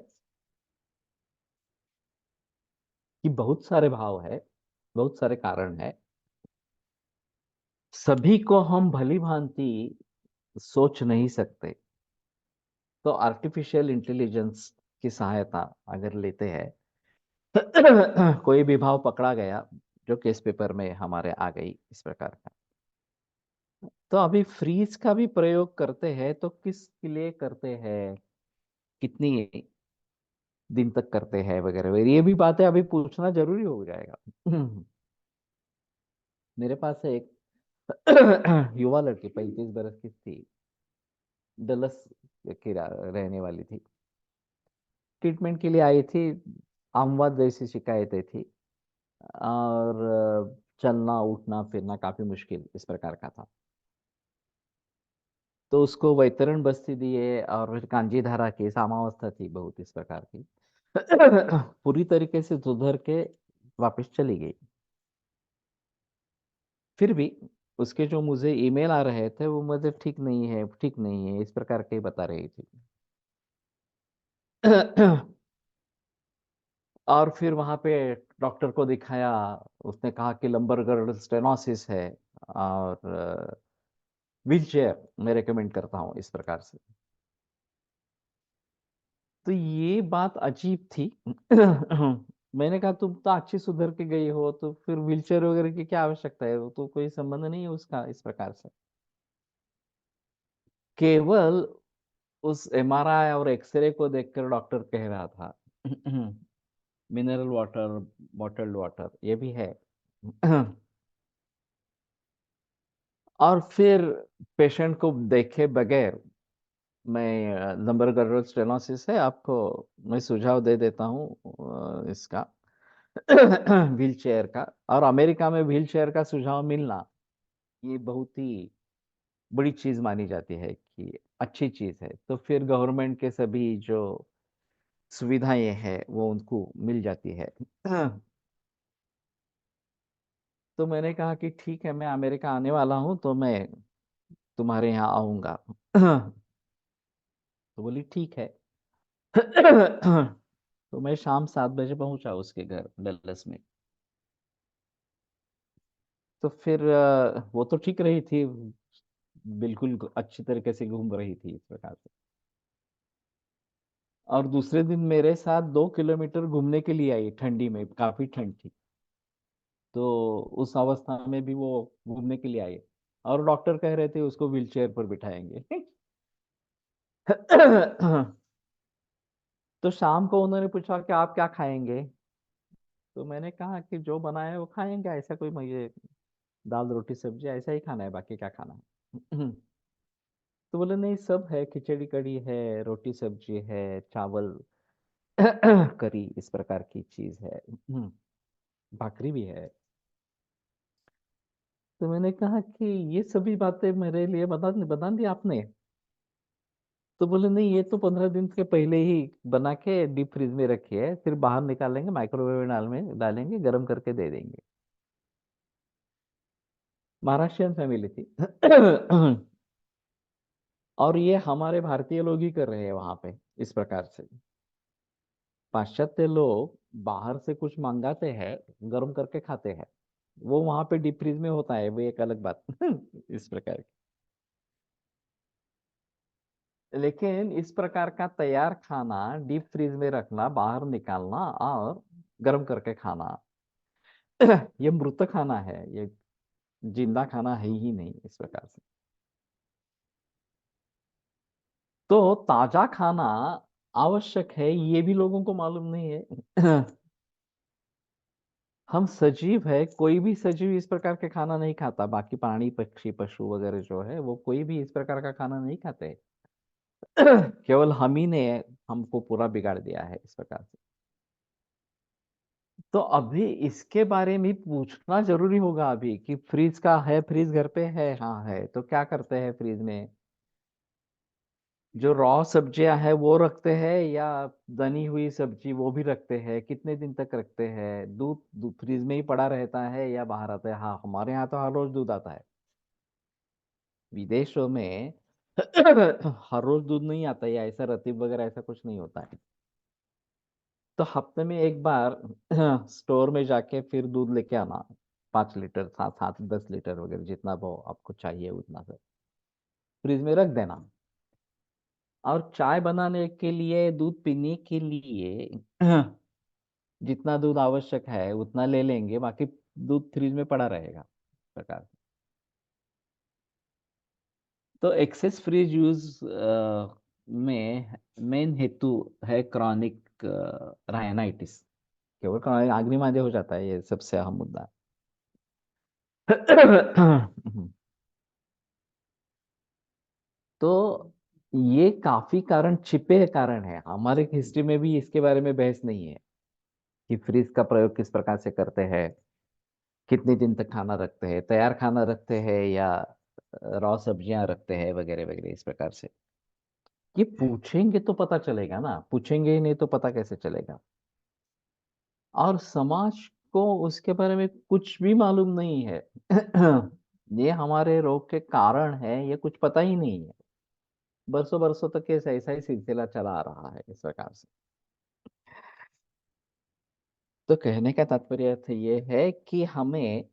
S1: कि बहुत सारे भाव है, बहुत सारे कारण हैं। सभी को हम भली-भांति सोच नहीं सकते। तो आर्टिफिशियल इंटेलिजेंस की सहायता अगर लेते हैं, कोई भी भाव पकड़ा गया जो केस पेपर में हमारे आ गई इस प्रकार का, तो अभी फ्रीज का भी प्रयोग करते हैं, तो किसके लिए करते हैं, कितनी दिन तक करते हैं वगैरह वगैरह, ये भी बातें अभी पूछना जरूरी हो जाएगा। मेरे पास एक युवा लड़की 35 बरस की थी, डलस की रहने वाली थी। ट्रीटमेंट के लिए आई थी, आमवाद जैसी शिकायतें थी, और चलना उठना फिरना काफी मुश्किल इस प्रकार का था। तो उसको वैतरण बस्ती दिए, और फिर कांजी धारा की सामावस्था थी बहुत इस प्रकार की। पूरी तरीके से सुधर के वापस चली गई। फिर भी उसके जो मुझे ईमेल आ रहे थे वो मुझे ठीक नहीं है, ठीक नहीं है, इस प्रकार के ही बता रही थी। और फिर वहां पे डॉक्टर को दिखाया। उसने कहा कि लंबरगढ़ स्टेनोसिस है, और व्हील चेयर मैं रेकमेंड करता हूँ, इस प्रकार से। तो ये बात अजीब थी। मैंने कहा तुम तो अच्छी सुधर के गई हो, तो फिर व्हीलचेयर वगैरह की क्या आवश्यकता है, वो तो कोई संबंध नहीं है उसका, इस प्रकार से। केवल उस एमआरआई और एक्सरे को देखकर डॉक्टर कह रहा था मिनरल वाटर, बॉटल्ड वाटर ये भी है। और फिर पेशेंट को देखे बगैर मैं नंबर गर्ल स्टेनोसिस है आपको, मैं सुझाव दे देता हूँ इसका व्हील चेयर का। और अमेरिका में व्हील चेयर का सुझाव मिलना ये बहुत ही बड़ी चीज मानी जाती है कि अच्छी चीज है। तो फिर गवर्नमेंट के सभी जो सुविधाएं हैं वो उनको मिल जाती है। तो मैंने कहा कि ठीक है, मैं अमेरिका आने वाला हूँ तो मैं तुम्हारे यहाँ आऊंगा। तो बोली ठीक है। तो मैं शाम 7 बजे पहुंचा उसके घर डल्लस में। तो फिर वो तो ठीक रही थी, बिल्कुल अच्छी तरीके से घूम रही थी, इस प्रकार से। और दूसरे दिन मेरे साथ 2 किलोमीटर घूमने के लिए आई, ठंडी में, काफी ठंड थी। तो उस अवस्था में भी वो घूमने के लिए आई। और डॉक्टर कह रहे थे उसको व्हील चेयर पर बिठाएंगे। तो शाम को उन्होंने पूछा कि आप क्या खाएंगे। तो मैंने कहा कि जो बनाया है वो खाएंगे, ऐसा कोई मुझे दाल रोटी सब्जी ऐसा ही खाना है, बाकी क्या खाना है। तो बोले नहीं, सब है, खिचड़ी कड़ी है, रोटी सब्जी है, चावल, करी, इस प्रकार की चीज है, भाकरी भी है। तो मैंने कहा कि ये सभी बातें मेरे लिए बता दी आपने। तो बोले नहीं, ये तो 15 दिन के पहले ही बना के डीप फ्रीज में रखी है, फिर बाहर निकालेंगे, माइक्रोवेव में डालेंगे, गर्म करके दे देंगे। महाराष्ट्रियन फैमिली थी। और ये हमारे भारतीय लोग ही कर रहे हैं वहां पे, इस प्रकार से। पाश्चात्य लोग बाहर से कुछ मंगाते हैं, गर्म करके खाते हैं। वो वहां पे डीप फ्रीज में होता है, वो एक अलग बात। इस प्रकार की। लेकिन इस प्रकार का तैयार खाना डीप फ्रीज में रखना, बाहर निकालना और गर्म करके खाना, ये मृत खाना है, ये जिंदा खाना है ही नहीं, इस प्रकार से। तो ताजा खाना आवश्यक है, ये भी लोगों को मालूम नहीं है। हम सजीव है, कोई भी सजीव इस प्रकार के खाना नहीं खाता, बाकी प्राणी पक्षी पशु वगैरह जो है वो कोई भी इस प्रकार का खाना नहीं खाते। केवल हम ही ने हमको पूरा बिगाड़ दिया है, इस प्रकार से। तो अभी इसके बारे में पूछना जरूरी होगा अभी कि फ्रीज का है, फ्रीज घर पे है, हाँ है, तो क्या करते हैं फ्रीज में। जो रॉ सब्जियां है वो रखते हैं, या बनी हुई सब्जी वो भी रखते हैं, कितने दिन तक रखते हैं, दूध फ्रीज में ही पड़ा रहता है या बाहर आता है। हाँ, हमारे यहाँ तो हर रोज दूध आता है। विदेशों में हर रोज दूध नहीं आता, या ऐसा रतीब वगैरह ऐसा कुछ नहीं होता है। तो हफ्ते में एक बार स्टोर में जाके फिर दूध लेके आना, 5 लीटर, 7 7 10 लीटर वगैरह, जितना वो आपको चाहिए उतना से फ्रिज में रख देना। और चाय बनाने के लिए, दूध पीने के लिए जितना दूध आवश्यक है उतना ले लेंगे, बाकी दूध फ्रिज में पड़ा रहेगा, इस प्रकार से। तो एक्सेस फ्रिज यूज में मेन हेतु है क्रॉनिक रायनाइटिस। केवल क्रॉनिक आग्नेय मादे हो जाता है, ये सबसे अहम मुद्दा है। तो ये काफी कारण, छिपे कारण है, हमारे हिस्ट्री में भी इसके बारे में बहस नहीं है कि फ्रीज का प्रयोग किस प्रकार से करते हैं, कितने दिन तक खाना रखते हैं, तैयार खाना रखते हैं या रॉ सब्जियां रखते हैं, वगैरह वगैरह, इस प्रकार से। ये पूछेंगे तो पता चलेगा ना, पूछेंगे ही नहीं तो पता कैसे चलेगा। और समाज उसको उसके बारे में कुछ भी मालूम नहीं है। ये हमारे रोग के कारण है, ये कुछ पता ही नहीं है। बरसों बरसों तक ये ऐसा ही सिलसिला चला आ रहा है इस प्रकार से। तो कहने का तात्पर्य अर्थ ये है कि हमें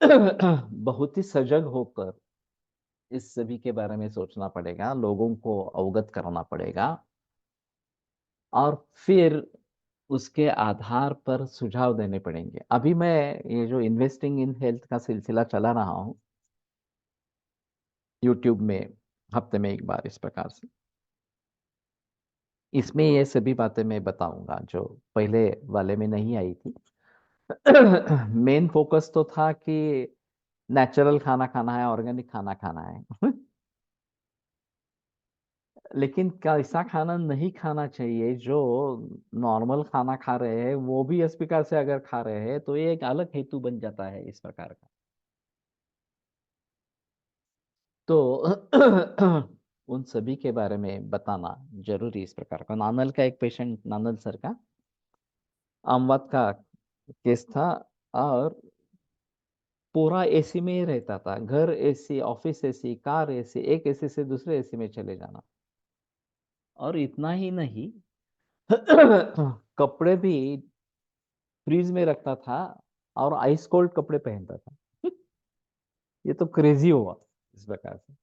S1: बहुत ही सजग होकर इस सभी के बारे में सोचना पड़ेगा, लोगों को अवगत करना पड़ेगा, और फिर उसके आधार पर सुझाव देने पड़ेंगे। अभी मैं ये जो इन्वेस्टिंग इन हेल्थ का सिलसिला चला रहा हूँ यूट्यूब में, हफ्ते में एक बार इस प्रकार से, इसमें ये सभी बातें मैं बताऊंगा जो पहले वाले में नहीं आई थी। मेन फोकस तो था कि नेचुरल खाना खाना है, ऑर्गेनिक खाना खाना है। लेकिन कैसा खाना नहीं खाना चाहिए, जो नॉर्मल खाना खा रहे हैं वो भी इस प्रकार से अगर खा रहे हैं तो ये एक अलग हेतु बन जाता है इस प्रकार का। तो उन सभी के बारे में बताना जरूरी इस प्रकार का। नानल का एक पेशेंट, नानल सर का अमवत का केस था, और पूरा एसी में ही रहता था, घर AC, office AC, car AC, एक एसी से दूसरे एसी में चले जाना। और इतना ही नहीं, कपड़े भी फ्रीज में रखता था और आइस कोल्ड कपड़े पहनता था। ये तो क्रेजी हुआ इस प्रकार से।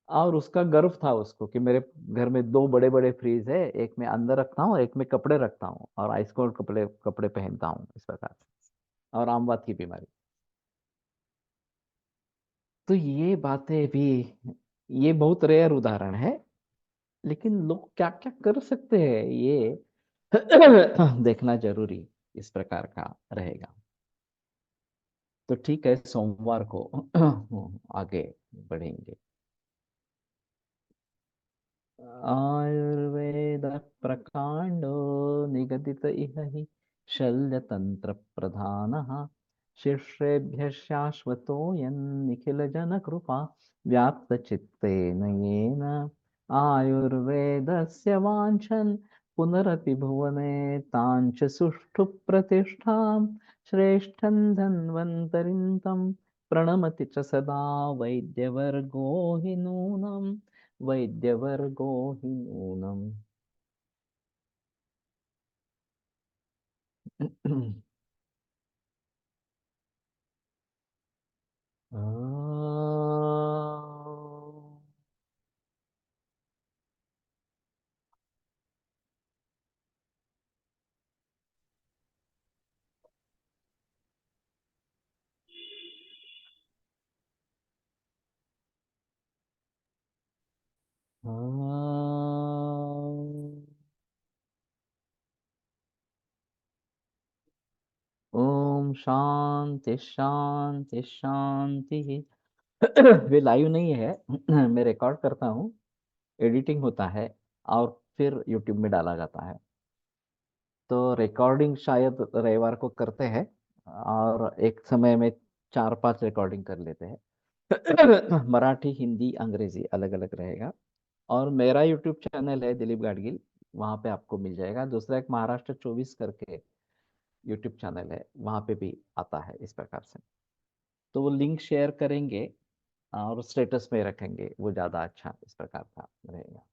S1: और उसका गर्व था उसको कि मेरे घर में दो बड़े बड़े फ्रीज है, एक में अंदर रखता हूँ, एक में कपड़े रखता हूँ, और आइस कोल्ड कपड़े कपड़े पहनता हूँ इस प्रकार से। और आमवात की बीमारी। तो ये बातें भी, ये बहुत रेयर उदाहरण है, लेकिन लोग क्या क्या कर सकते हैं ये देखना जरूरी इस प्रकार का रहेगा। तो ठीक है, सोमवार को आगे बढ़ेंगे। आयुर्वेद प्रकांडो निगदित इह हि शल्यतंत्र प्रधानः शिष्येभ्यः शाश्वतोऽयं जन कृपा व्याप्त चित्तेन येन आयुर्वेदस्य वाञ्छन् पुनरपि भुवने ताञ्च सुष्ठु प्रतिष्ठां श्रेष्ठं धन्वन्तरिं तं प्रणमति च सदा वैद्यवर्गो हि नूनम् वैद्यवर्गो हि नूनम्। ओम शांति शांति शांति। वे लाइव नहीं है। मैं रिकॉर्ड करता हूँ, एडिटिंग होता है, और फिर यूट्यूब में डाला जाता है। तो रिकॉर्डिंग शायद रविवार को करते हैं, और एक समय में 4-5 रिकॉर्डिंग कर लेते हैं। मराठी, हिंदी, अंग्रेजी अलग अलग रहेगा। और मेरा यूट्यूब चैनल है दिलीप गाडगिल, वहाँ पे आपको मिल जाएगा। दूसरा एक महाराष्ट्र 24 करके यूट्यूब चैनल है, वहाँ पे भी आता है इस प्रकार से। तो वो लिंक शेयर करेंगे और स्टेटस में रखेंगे, वो ज़्यादा अच्छा इस प्रकार का रहेगा।